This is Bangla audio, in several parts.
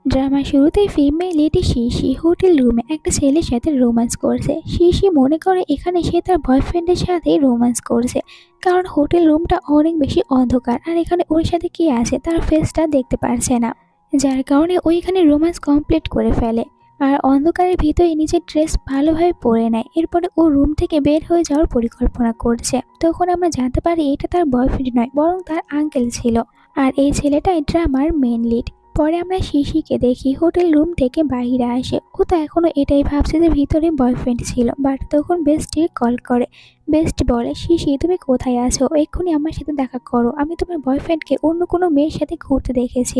ড্রামার শুরুতেই ফিমেল লিডি শিশি হোটেল রুমে একটা ছেলের সাথে রোম্যান্স করছে। শিশি মনে করে এখানে সে তার বয়ফ্রেন্ডের সাথে রোম্যান্স করছে, কারণ হোটেল রুমটা অনেক বেশি অন্ধকার আর এখানে ওর সাথে কি আছে তার ফেসটা দেখতে পারছে না, যার কারণে ও এখানে রোম্যান্স কমপ্লিট করে ফেলে। আর অন্ধকারের ভিতরে নিজের ড্রেস ভালোভাবে পরে নেয়। এরপরে ও রুম থেকে বের হয়ে যাওয়ার পরিকল্পনা করছে। তখন আমরা জানতে পারি এটা তার বয়ফ্রেন্ড নয়, বরং তার আঙ্কেল ছিল। আর এই ছেলেটাই ড্রামার মেন লিড। পরে আমরা শিশিকে দেখি হোটেল রুম থেকে বাইরে আসে। ও তো এখনো এটাই ভাবছে যে ভিতরে বয়ফ্রেন্ড ছিল, বাট তখন বেস্টি কল করে। বেস্ট বলে, শিশি তুমি কোথায় আছো, এক্ষুনি আমার সাথে দেখা করো, আমি তোমার বয়ফ্রেন্ডকে অন্য কোনো মেয়ের সাথে ঘুরতে দেখেছি।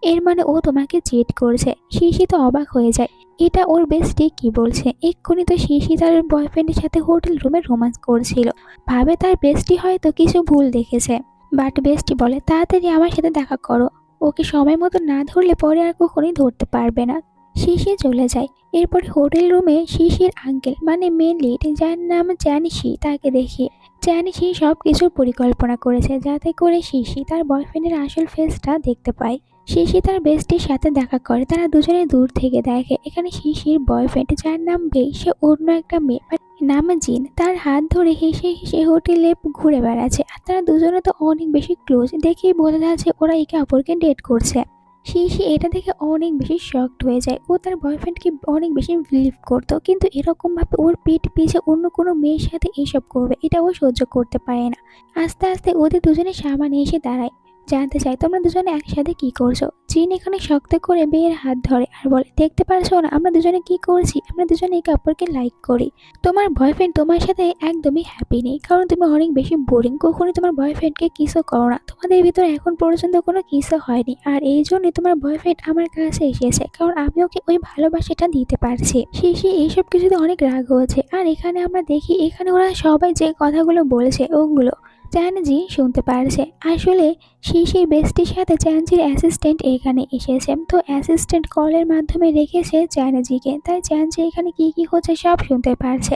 এর মানে ও তোমাকে চিট করছে। শিশি তো অবাক হয়ে যায়, এটা ওর বেস্টি কি বলছে। এক্ষুনি তো শিশি তার বয়ফ্রেন্ডের সাথে হোটেল রুমে রোম্যান্স করছিল, ভাবে তার বেস্টি হয়তো কিছু ভুল দেখেছে। বাট বেস্টি বলে তাড়াতাড়ি আমার সাথে দেখা করো, ওকে সময় মতো না ধরলে পরে আর কখনোই ধরতে পারবে না। শিশি চলে যায়। এরপর হোটেল রুমে শিশির আঙ্কেল মানে মেন লিড, যার নাম চ্যানিশি, তাকে দেখি। চ্যানিশি সব কিছুর পরিকল্পনা করেছে যাতে করে শিশি তার বয়ফ্রেন্ডের আসল ফেসটা দেখতে পায়। শিশি তার বেস্টির সাথে দেখা করে, তারা দুজনে দূর থেকে দেখে এখানে শিশির বয়ফ্রেন্ড, যার নাম বে, সে অন্য একটা মেয়ে নাম জিন, তার হাত ধরে হেসে হেসে হোটেলে ঘুরে বেড়াচ্ছে। আর তারা দুজনে তো অনেক বেশি ক্লোজ, দেখেই বোঝা যাচ্ছে ওরা একে অপরকে ডেট করছে। শিশি এটা দেখে অনেক বেশি শকড হয়ে যায়। ও তার বয়ফ্রেন্ডকে অনেক বেশি বিলিভ করতো, কিন্তু এরকম ভাবে ওর পিঠ পিছে অন্য কোনো মেয়ের সাথে এসব করবে এটা ও সহ্য করতে পারে না। আস্তে আস্তে ওদের দুজনের সামনে এসে দাঁড়ায়, জানতে চাই তোমরা দুজনে একসাথে কি করছো। জিন এখানে শক্ত করে বেয়ের হাত ধরে আর বলে, দেখতে পারছো না আমরা দুজনে কি করছি, আমরা দুজনে একে অপরকে লাইক করি। তোমার বয়ফ্রেন্ড তোমার সাথে একদমই হ্যাপি নেই, কারণ তুমি অনেক বেশি বোরিং, কখনোই তোমার বয়ফ্রেন্ডকে কিসও করো না, তোমাদের ভিতরে এখন পর্যন্ত কোনো কিসও হয়নি। আর এই জন্যই তোমার বয়ফ্রেন্ড আমার কাছে এসেছে, কারণ আমি ওকে ওই ভালোবাসাটা দিতে পারছি। শিশি এইসব কিছুতে অনেক রাগ হয়েছে। আর এখানে আমরা দেখি এখানে ওরা সবাই যে কথাগুলো বলেছে ওগুলো চ্যানজি শুনতে পারছে। আসলে শিশির বেস্টির সাথে চ্যানজির অ্যাসিস্ট্যান্ট এখানে এসেছে, তো অ্যাসিস্ট্যান্ট কলের মাধ্যমে রেখেছে চ্যানজিকে, তাই চ্যানজি এখানে কি কি হচ্ছে সব শুনতে পারছে।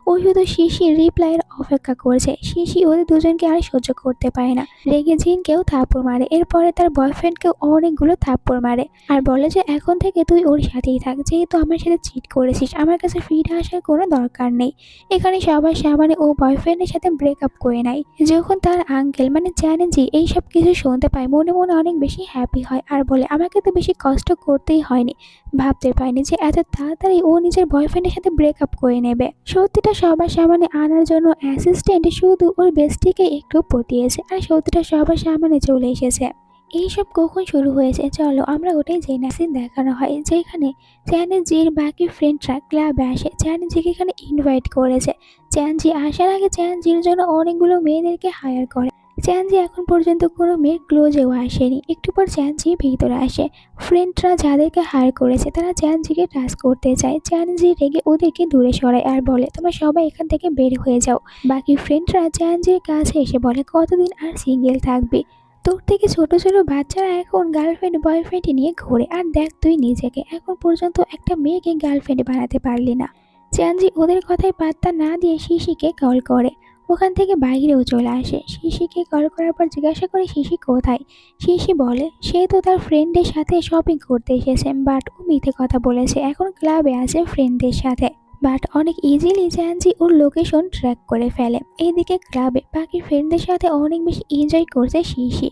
ও শুধু শিশির রিপ্লাইয়ের অপেক্ষা করছে। শিশি ওদের দুজনকে আর সহ্য করতে পারে না, রেগে জিনকেও থাপ্পড় মারে। এরপরে তার বয়ফ্রেন্ডকেও অনেকগুলো থাপ্পড় মারে আর বলে যে এখন থেকে তুই ওর সাথেই থাক, যেহেতু আমার সাথে চিট করেছিস আমার কাছে ফিরে আসার কোনো দরকার নেই। এখানে সবার সামনে ও বয়ফ্রেন্ডের সাথে ব্রেকআপ করে নেয়। যখন তার আঙ্কেল মানে চ্যানেঞ্জি এই সব কিছু শুনতে পায় মনে মনে অনেক বেশি হ্যাপি হয় আর বলে, আমাকে তো বেশি কষ্ট করতেই হয়নি, ভাবতে পারিনি যে এত তাড়াতাড়ি ও নিজের বয়ফ্রেন্ডের সাথে ব্রেকআপ করে নেবে। সত্যিটা সবার সামনে আনার জন্য অ্যাসিস্ট্যান্ট শুধু ওর বেস্টিকে একটু পটিয়েছে আর সত্যিটা সবার সামনে চলে এসেছে। এইসব কখন শুরু হয়েছে চলো আমরা ওটাই জেনে আসি। দেখানো হয় যেখানে চ্যানেঞ্জির বাকি ফ্রেন্ডরা ক্লাবে আসে, চ্যানেঞ্জিকে এখানে ইনভাইট করেছে। চ্যানজি আসার আগে চ্যানজির জন্য অনেকগুলো মেয়েদেরকে হায়ার করে। চ্যানজি এখন পর্যন্ত কোনো মেয়ের ক্লোজেও আসেনি। একটু পর চ্যানজি ভিতরে আসে। ফ্রেন্ডরা যাদেরকে হায়ার করেছে তারা চ্যানজিকে টাচ করতে চায়। চ্যানজি রেগে ওদেরকে দূরে সরায় আর বলে, তোমরা সবাই এখান থেকে বের হয়ে যাও। বাকি ফ্রেন্ডরা চ্যানজির কাছে এসে বলে, কতদিন আর সিঙ্গেল থাকবি, তোর থেকে ছোট ছোট বাচ্চারা এখন গার্লফ্রেন্ড বয়ফ্রেন্ড নিয়ে ঘোরে, আর দেখ তুই নিজেকে এখন পর্যন্ত একটা মেয়েকে গার্লফ্রেন্ড বানাতে পারলি না। চ্যানজি ওদের কথায় পাত্তা না দিয়ে শিশিকে কল করে। ওখান থেকে বাইরেও চলে আসে। শিশিকে কল করার পর জিজ্ঞাসা করে শিশি কোথায়। শিশি বলে সে তো তার ফ্রেন্ডের সাথে শপিং করতে এসেছে, বাট ও মিথ্যে কথা বলেছে, এখন ক্লাবে আছে ফ্রেন্ডদের সাথে। বাট অনেক ইজিলি চ্যানজি ওর লোকেশন ট্র্যাক করে ফেলে। এইদিকে ক্লাবে বাকি ফ্রেন্ডদের সাথে অনেক বেশি এনজয় করছে শিশি।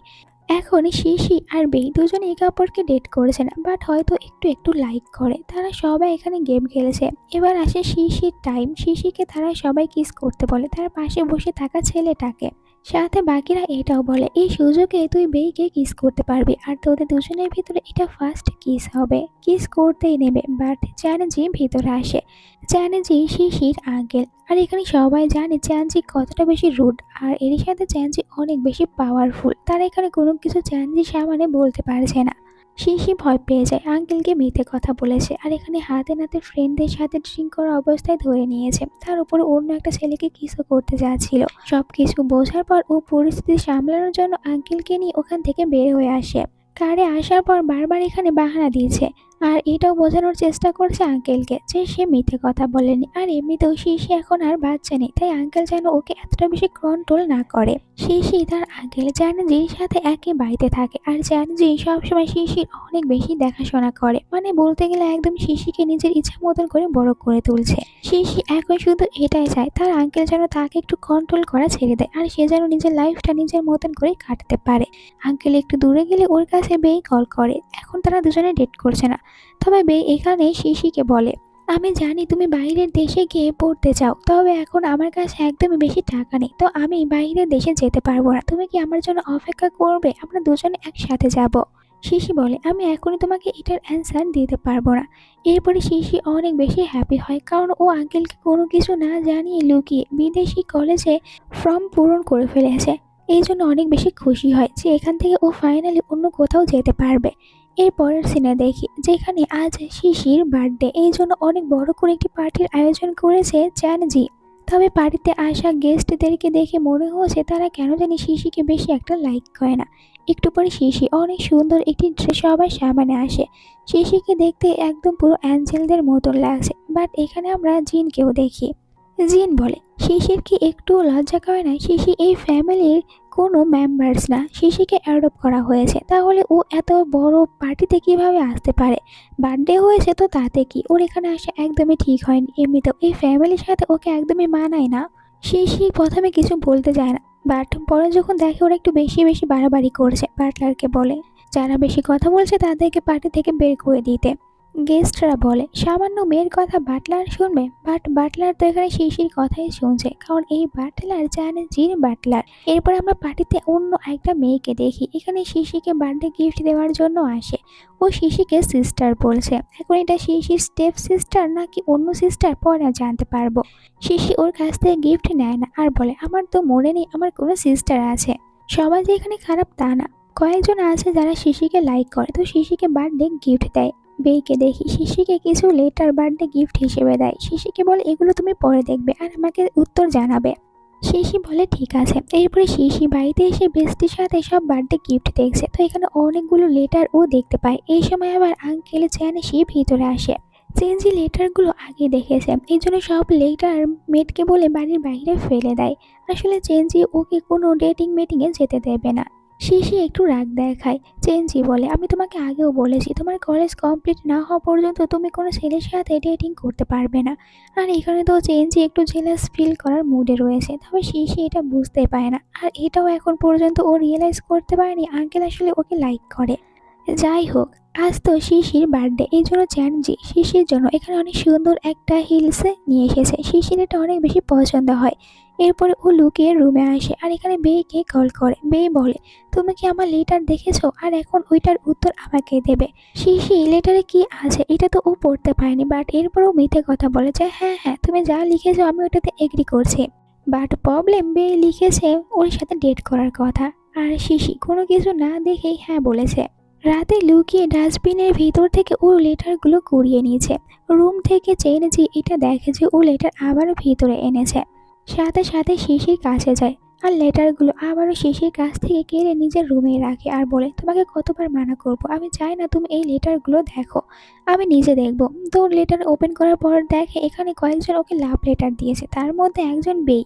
এখন শিশি আর বেই দুজনে একে অপরকে ডেট করেছে না, বাট হয়তো একটু একটু লাইক করে। তারা সবাই এখানে গেম খেলেছে। এবার আসে শিশির টাইম। শিশিকে তারা সবাই কিস করতে বলে তার পাশে বসে থাকা ছেলেটাকে। সাথে বাকিরা এটাও বলে এই সুযোগে তুই বেইকে কিস করতে পারবি, আর তোদের দুজনের ভিতরে এটা ফার্স্ট কিস হবে। কিস করতেই নেবে, বাট চ্যানেঞ্জি ভিতরে আসে। চ্যানেঞ্জি শিশির আঙ্কেল। আর এখানে সবাই জানে চ্যানজি কতটা বেশি রুড, আর এর সাথে চ্যানজি অনেক বেশি পাওয়ারফুল। তারা এখানে কোনো কিছু চ্যানজির সামনে বলতে পারছে না। শিশি ভয় পেয়ে যায়, আঙ্কেলকে মিথ্যে কথা বলেছে। আর এখানে হাতে নাতে ফ্রেন্ডদের সাথে ড্রিঙ্ক করা অবস্থায় ধরে নিয়েছে, তার উপরে অন্য একটা ছেলেকে কিসও করতে যাচ্ছিল। সবকিছু বোঝার পর ও পরিস্থিতি সামলানোর জন্য আঙ্কেলকে নিয়ে ওখান থেকে বের হয়ে আসে। কারে আসার পর বারবার এখানে বাহানা দিয়েছে আর এটাও বোঝানোর চেষ্টা করছে আঙ্কেলকে যে সে মিথ্যে কথা বলেনি। আর এমনিতেও শিশি এখন আর বাচ্চা নেই, তাই আঙ্কেল যেন ওকে এতটা বেশি কন্ট্রোল না করে। শিশি তার আঙ্কেল জানজির সাথে একই বাড়িতে থাকে আর জানজি সবসময় শিশির অনেক বেশি দেখাশোনা করে, মানে বলতে গেলে একদম শিশিকে নিজের ইচ্ছা মতন করে বড় করে তুলছে। শিশি এখন শুধু এটাই চায় তার আঙ্কেল যেন তাকে একটু কন্ট্রোল করা ছেড়ে দেয় আর সে যেন নিজের লাইফটা নিজের মতন করে কাটাতে পারে। আঙ্কেল একটু দূরে গেলে ওর কাছে বেই কল করে। এখন তারা দুজনে ডেট করছে না, তবে বে এখানে শিশিকে বলে, আমি জানি তুমি বাইরের দেশে গিয়ে পড়তে চাও, তবে এখন আমার কাছে একদমই বেশি টাকা নেই, তো আমি বাইরের দেশে যেতে পারবো না। তুমি কি আমার জন্য অপেক্ষা করবে? আমরা দুজনে একসাথে যাব। শিশি বলে, আমি এখনই তোমাকে এটার অ্যান্সার দিতে পারবো না। এরপরে শিশি অনেক বেশি হ্যাপি হয়, কারণ ও আঙ্কেলকে কোনো কিছু না জানিয়ে লুকিয়ে বিদেশি কলেজে ফর্ম পূরণ করে ফেলেছে। এই জন্য অনেক বেশি খুশি হয় যে এখান থেকে ও ফাইনালি অন্য কোথাও যেতে পারবে। এর পরের সিনে দেখি যেখানে আজ শিশির বার্থডে, এই জন্য অনেক বড় করে একটি পার্টির আয়োজন করেছে চ্যানজি। তবে পার্টিতে আসা গেস্টদেরকে দেখে মনে হচ্ছে তারা কেন জানি শিশিকে বেশি একটা লাইক করে না। একটু পরে শিশি অনেক সুন্দর একটি ড্রেস সবার সামনে আসে। শিশিকে দেখতে একদম পুরো অ্যাঞ্জেলদের মতন লাগছে, বাট এখানে আমরা জিনকেও দেখি। জিন বলে, শিশির কি একটু লজ্জা করে না? শিশি এই ফ্যামিলির কোনো মেম্বার্স না, শিশিকে অ্যাডপ্ট করা হয়েছে, তাহলে ও এত বড় পার্টিতে কিভাবে আসতে পারে? বার্থডে হয়েছে তো তাতে কি, ওর এখানে আসা একদমই ঠিক হয়নি। এমনিতেও এই ফ্যামিলির সাথে ওকে একদমই মানায় না। শিশি প্রথমে কিছু বলতে চায় না, বাট পরে যখন দেখে ওরা একটু বেশি বেশি বাড়াবাড়ি করছে, বাটলারকে বলে যারা বেশি কথা বলছে তাদেরকে পার্টি থেকে বের করে দিতে। গেস্টরা বলে সামান্য মেয়ের কথা বাটলার শুনবে, বাট বাটলার তো এখানে শিশির কথাই শুনছে, কারণ এই বাটলার চ্যানজির বাটলার। এরপর আমরা পার্টিতে অন্য একটা মেয়েকে দেখি, এখানে শিশিকে বার্থডে গিফট দেওয়ার জন্য আসে। ও শিশিকে সিস্টার বলছে, এখন এটা শিশির স্টেপ সিস্টার নাকি অন্য সিস্টার পরে জানতে পারবো। শিশি ওর কাছ থেকে গিফট নেয় না আর বলে, আমার তো মনে নেই আমার কোনো সিস্টার আছে। সবাই যে এখানে খারাপ তা না, কয়েকজন আছে যারা শিশিকে লাইক করে, তো শিশিকে বার্থডে গিফট দেয়। বেইকে দেখি শিশিকে কিছু লেটার বার্থডে গিফট হিসেবে দেয়। শিশিকে বলে এগুলো তুমি পরে দেখবে আর আমাকে উত্তর জানাবে। শিশি বলে ঠিক আছে। এরপরে শিশি বাড়িতে এসে বেস্টির সাথে সব বার্থডে গিফট দেখছে, তো এখানে অনেকগুলো লেটার ও দেখতে পায়। এই সময় আবার আঙ্কেল চ্যানসি ভিতরে আসে। চেঞ্জি লেটারগুলো আগে দেখেছে, এই জন্য সব লেটার মেটকে বলে বাড়ির বাইরে ফেলে দেয়। আসলে চেঞ্জি ওকে কোনো ডেটিং মিটিংয়ে যেতে দেবে না। শিশি একটু রাগ দেখায়। চেঞ্জি বলে, আমি তোমাকে আগেও বলেছি তোমার কলেজ কমপ্লিট না হওয়া পর্যন্ত তুমি কোনো ছেলের সাথে ডেটিং করতে পারবে না। আর এখানে তো চেঞ্জি একটু জেলাস ফিল করার মুডে রয়েছে, তবে শিশি এটা বুঝতে পারে না। আর এটাও এখন পর্যন্ত ও রিয়েলাইজ করতে পারেনি আঙ্কেল আসলে ওকে লাইক করে। যাই হোক, আজ তো শিশির বার্থডে, এই জন্য চ্যানজি শিশির জন্য এখানে অনেক সুন্দর একটা হিলসে নিয়ে এসেছে। শিশির এটা অনেক বেশি পছন্দ হয়। এরপরে ও লুকিয়ে রুমে আসে আর এখানে বেইকে কল করে। বেই বলে, তুমি কি আমার লেটার দেখেছো? আর এখন ওইটার উত্তর আমাকে দেবে। শিশি লেটারে কি আছে এটা তো ও পড়তে পারেনি, বাট এরপরও মিথ্যে কথা বলে যে হ্যাঁ হ্যাঁ তুমি যা লিখেছো আমি ওটাতে এগ্রি করছি। বাট প্রবলেম, বেই লিখেছে ওর সাথে ডেট করার কথা, আর শিশি কোনো কিছু না দেখেই হ্যাঁ বলেছে। রাতে লুকিয়ে ডাস্টবিনের ভিতর থেকে ও লেটারগুলো কুড়িয়ে নিয়েছে। রুম থেকে চেনেছি এটা দেখে যে ও লেটার আবারও ভিতরে এনেছে। সাথে সাথে শিশির কাছে যায় আর লেটারগুলো আবারও শিশির কাছ থেকে কেড়ে নিজের রুমে রাখে আর বলে, তোমাকে কতবার মানা করব, আমি চাই না তুমি এই লেটারগুলো দেখো, আমি নিজে দেখবো। তো লেটার ওপেন করার পর দেখে এখানে কয়েকজন ওকে লাভ লেটার দিয়েছে, তার মধ্যে একজন বেই।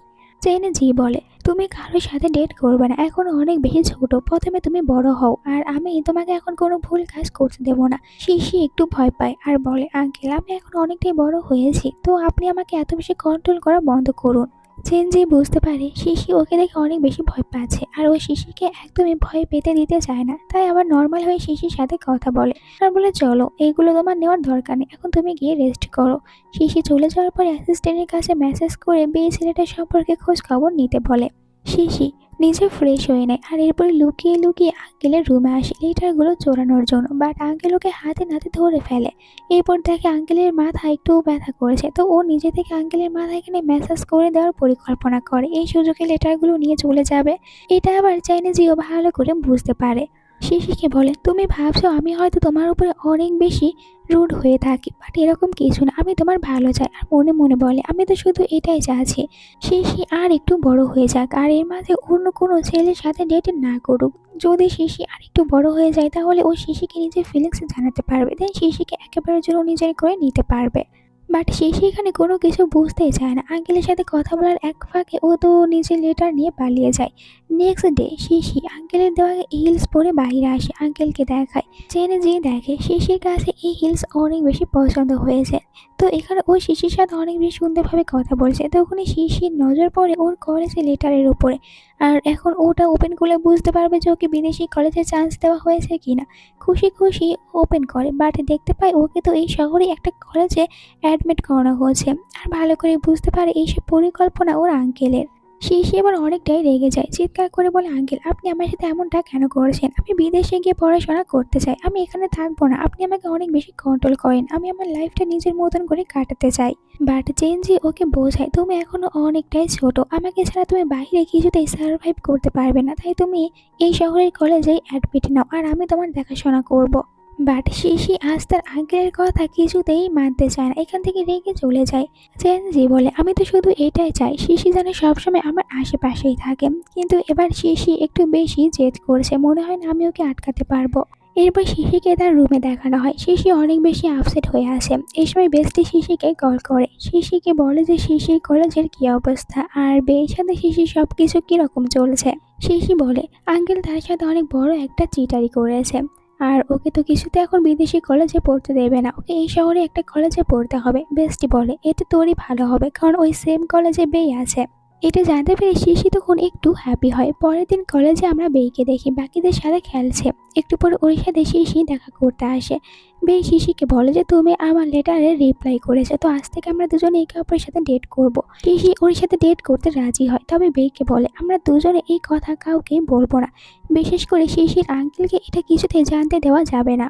জি বলে, তুমি কারোর সাথে ডেট করবে না, এখন অনেক বেশি ছোট, প্রথমে তুমি বড় হও আর আমি তোমাকে এখন কোনো ভুল কাজ করতে দেবো না। শিশি একটু ভয় পায় আর বলে, আঙ্কেল আমি এখন অনেকটাই বড় হয়েছি, তো আপনি আমাকে এত বেশি কন্ট্রোল করা বন্ধ করুন। চেঞ্জি বুঝতে পারে শিশি ওকে দেখে অনেক বেশি ভয় পাচ্ছে আর ও শিশিকে একদমই ভয় পেতে দিতে চায় না, তাই আবার নর্মাল হয়ে শিশির সাথে কথা বলে আর বলে, চলো এগুলো তোমার নেওয়ার দরকার নেই, এখন তুমি গিয়ে রেস্ট করো। শিশি চলে যাওয়ার পর অ্যাসিস্ট্যান্টের কাছে মেসেজ করে বেই ছেলেটার সম্পর্কে খোঁজ খবর নিতে বলে। শিশি নিজে ফ্রেশ হয়ে নেয় আর এরপরে লুকিয়ে লুকিয়ে আঙ্কেলের রুমে আসে লেটারগুলো চোরানোর জন্য, বাট আঙ্কেল ওকে হাতে নাতে ধরে ফেলে। এরপর দেখে আঙ্কেলের মাথা একটু ব্যথা করেছে, তো ও নিজে থেকে আঙ্কেলের মাথা এখানে ম্যাসাজ করে দেওয়ার পরিকল্পনা করে, এই সুযোগে লেটারগুলো নিয়ে চলে যাবে। এটা আবার চাইনিজিও ভালো করে বুঝতে পারে। শিশিকে বলে, তুমি ভাবছো আমি হয়তো তোমার উপরে অনেক বেশি রুড হয়ে থাকি, বাট এরকম কিছু না, আমি তোমার ভালো চাই। আর মনে মনে বলে, আমি তো শুধু এটাই চাচ্ছি শিশি আর একটু বড় হয়ে যাক, আর এর মাঝে অন্য কোনো ছেলের সাথে ডেট না করুক। যদি শিশি আর একটু বড় হয়ে যায় তাহলে ও শিশিকে নিজের ফিলিংস জানাতে পারবে, দেন শিশিকে একেবারে জন্য নিজের করে নিতে পারবে। বাট শিশি এখানে কোনো কিছু বুঝতেই চায় না। আঙ্কেলের সাথে কথা বলার এক ফাঁকে ও তো নিজের লেটার নিয়ে পালিয়ে যায়। নেক্সট ডে শিশি আঙ্কেলের দেওয়া হিলস পরে বাইরে আসে, আঙ্কেলকে দেখায়। জেনে যেয়ে দেখে শিশির কাছে এই হিলস অনেক বেশি পছন্দ হয়েছে। তো এখানে ও শিশির সাথে অনেক বেশি সুন্দরভাবে কথা বলছে, তখনই শিশির নজর পড়ে ওর কলেজের লেটারের উপরে। আর এখন ওটা ওপেন করলে বুঝতে পারবে যে ওকে বিদেশি কলেজে চান্স দেওয়া হয়েছে কিনা। খুশি খুশি ওপেন করে, বাট দেখতে পায় ওকে তো এই শহরে একটা কলেজে অ্যাডমিট করানো হয়েছে। আর ভালো করে বুঝতে পারে এইসব পরিকল্পনা ওর আঙ্কেলের। শিশি এবার অনেকটাই রেগে যায়, চিৎকার করে বলে, আঙ্কেল আপনি আমার সাথে এমনটা কেন করেছেন? আমি বিদেশে গিয়ে পড়াশোনা করতে চাই, আমি এখানে থাকবো না। আপনি আমাকে অনেক বেশি কন্ট্রোল করেন, আমি আমার লাইফটা নিজের মতন করে কাটাতে চাই। বাট চেঞ্জি ওকে বোঝায়, তুমি এখনো অনেকটাই ছোট, আমাকে ছাড়া তুমি বাইরে কিছুতেই সার্ভাইভ করতে পারবে না, তাই তুমি এই শহরের কলেজেই অ্যাডমিট নাও, আর আমি তোমার দেখাশোনা করব। বাট শিশি আজ তার আঙ্কেলের কথা কিছুতেই মানতে চায় না, এখান থেকে রেগে চলে যায়। চেনজি বলে, আমি তো শুধু এটাই চাই শিশি যেন সবসময় আমার আশেপাশেই থাকে। কিন্তু এবার শিশি একটু বেশি জেদ করছে, মনে হয় না আমি ওকে আটকাতে পারবো। এরপর শিশিকে তার রুমে দেখানো হয়, শিশি অনেক বেশি আপসেট হয়ে আসে। এই সময় বেস্টি শিশিকে কল করে, শিশিকে বলে যে শিশির কলেজের কি অবস্থা আর বের সাথে শিশির সবকিছু কিরকম চলছে। শিশি বলে, আঙ্কেল তার সাথে অনেক বড় একটা চিটারি করেছে, আর ওকে তো কিছুতে এখন বিদেশি কলেজে পড়তে দেবে না, ওকে এই শহরে একটা কলেজে পড়তে হবে। বেস্টি বলে, এতে তোরই ভালো হবে, কারণ ওই সেম কলেজে বেই আছে। এটা জানতে পেরে শিশি তখন একটু হ্যাপি হয়। পরের দিন কলেজে আমরা বেইকে দেখি বাকিদের সাথে খেলছে। একটু পরে ওর সাথে শিশি দেখা করতে আসে। বেই শিশিকে বলে যে তুমি আমার লেটারে রিপ্লাই করেছো, তো আজ থেকে আমরা দুজনে একে অপরের সাথে ডেট করব। শিশি ওর সাথে ডেট করতে রাজি হয়, তবে বেইকে বলে আমরা দুজনে এই কথা কাউকে বলবো না, বিশেষ করে শিশির আঙ্কেলকে এটা কিছুতেই জানতে দেওয়া যাবে না।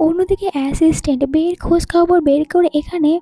অন্যদিকে অ্যাসিস্ট্যান্ট বের খোঁজ খবর বের করে এখানে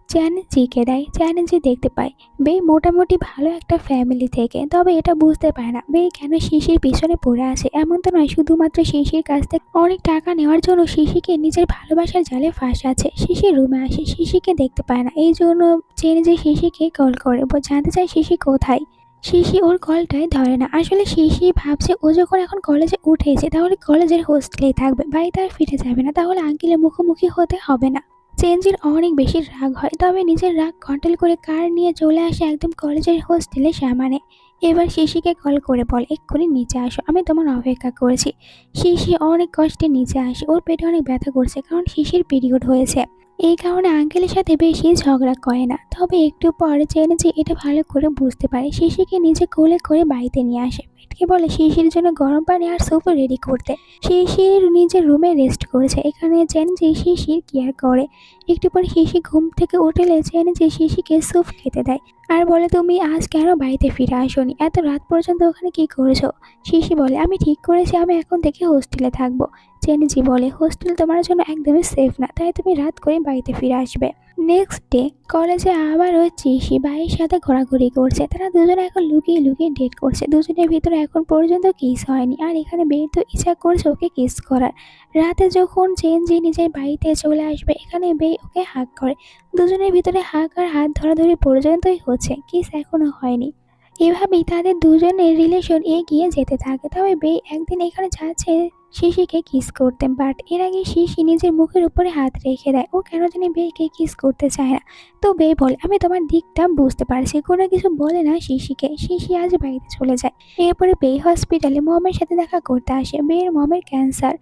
চ্যানেঞ্জিকে দেয়। চ্যানেঞ্জি দেখতে পায় বে মোটামুটি ভালো একটা ফ্যামিলি থেকে, তবে এটা বুঝতে পারে না বে কেন শিশির পিছনে পড়ে আছে। এমন তো নয় শুধুমাত্র শিশির কাছ থেকে অনেক টাকা নেওয়ার জন্য শিশিকে নিজের ভালোবাসার জালে ফাঁসাচ্ছে। শিশির রুমে আসে, শিশিকে দেখতে পায় না, এই জন্য চ্যানেঞ্জি শিশিকে কল করে জানতে চায় শিশি কোথায়। শিশি ওর কলটাই ধরে না। আসলে শিশি ভাবছে ও যখন এখন কলেজে উঠেছে তাহলে কলেজের হোস্টেলেই থাকবে, বাড়িতে আর ফিরে যাবে না, তাহলে আঙ্কেলের মুখোমুখি হতে হবে না। চেঞ্জির অনেক বেশি রাগ হয়, তবে নিজের রাগ কন্ট্রোল করে কার নিয়ে চলে আসে একদম কলেজের হোস্টেলের সামনে। এবার শিশিকে কল করে বলে, এক্ষুনি নিচে আসো, আমি তোমার অপেক্ষা করেছি। শিশি অনেক কষ্টে নিচে আসে, ওর পেটে অনেক ব্যথা করছে কারণ শিশির পিরিয়ড হয়েছে। এই কারণে আঙ্কেলের সাথে বেশি ঝগড়া করে না, তবে একটু পরে জেনে যে এটা ভালো করে বুঝতে পারে। শিশিকে নিজে কোলে করে বাড়িতে নিয়ে আসে, মেয়েটকে বলে শিশির জন্য গরম পানি আর স্যুপ রেডি করতে। শিশির নিজের রুমে রেস্ট করেছে, এখানে জেনে যে শিশির কেয়ার করে। একটু পরে শিশি ঘুম থেকে উঠলে জেনে যে শিশিকে স্যুপ খেতে দেয়, আর বলে তুমি আজ কেন বাড়িতে ফিরে আসোনি, এত রাত পর্যন্ত ওখানে কি করেছো? শিশি বলে, আমি ঠিক করেছি আমি এখন থেকে হোস্টেলে থাকবো। জেনেজি বলে, হোস্টেল তোমার জন্য একদমই সেফ না, তাই তুমি রাত করে বাড়িতে ফিরে আসবে। নেক্সট ডে কলেজে আবারও চিশি ভাইয়ের সাথে ঘোরাঘুরি করছে, তারা দুজনে এখন লুকিয়ে লুকিয়ে ডেট করছে। দুজনের ভিতরে এখন পর্যন্ত কিস হয়নি, আর এখানে বের তো ইচ্ছা করছে ওকে কিস করার। রাতে যখন চেঞ্জি নিজের বাড়িতে চলে আসবে এখানে বে ওকে হাগ করে। দুজনের ভিতরে হাগ আর হাত ধরাধরি পর্যন্তই হচ্ছে, কিস এখনো হয়নি। এভাবেই তাদের দুজনের রিলেশন এগিয়ে যেতে থাকে। তবে বে একদিন এখানে যাচ্ছে শিশিকে কিস করতে, বাট এর আগে শিশি নিজের মুখের উপরে হাত রেখে দেয়, ও কেন জানি বেকে কিস করতে চায় না। তো বে বলে, আমি তোমার দিকটা বুঝতে পারছি, কোনো কিছু বলে না শিশিকে। শিশি আজ বাড়িতে চলে যায়। এরপরে বে হসপিটালে মমের সাথে দেখা করতে আসে। বের মমের ক্যান্সার।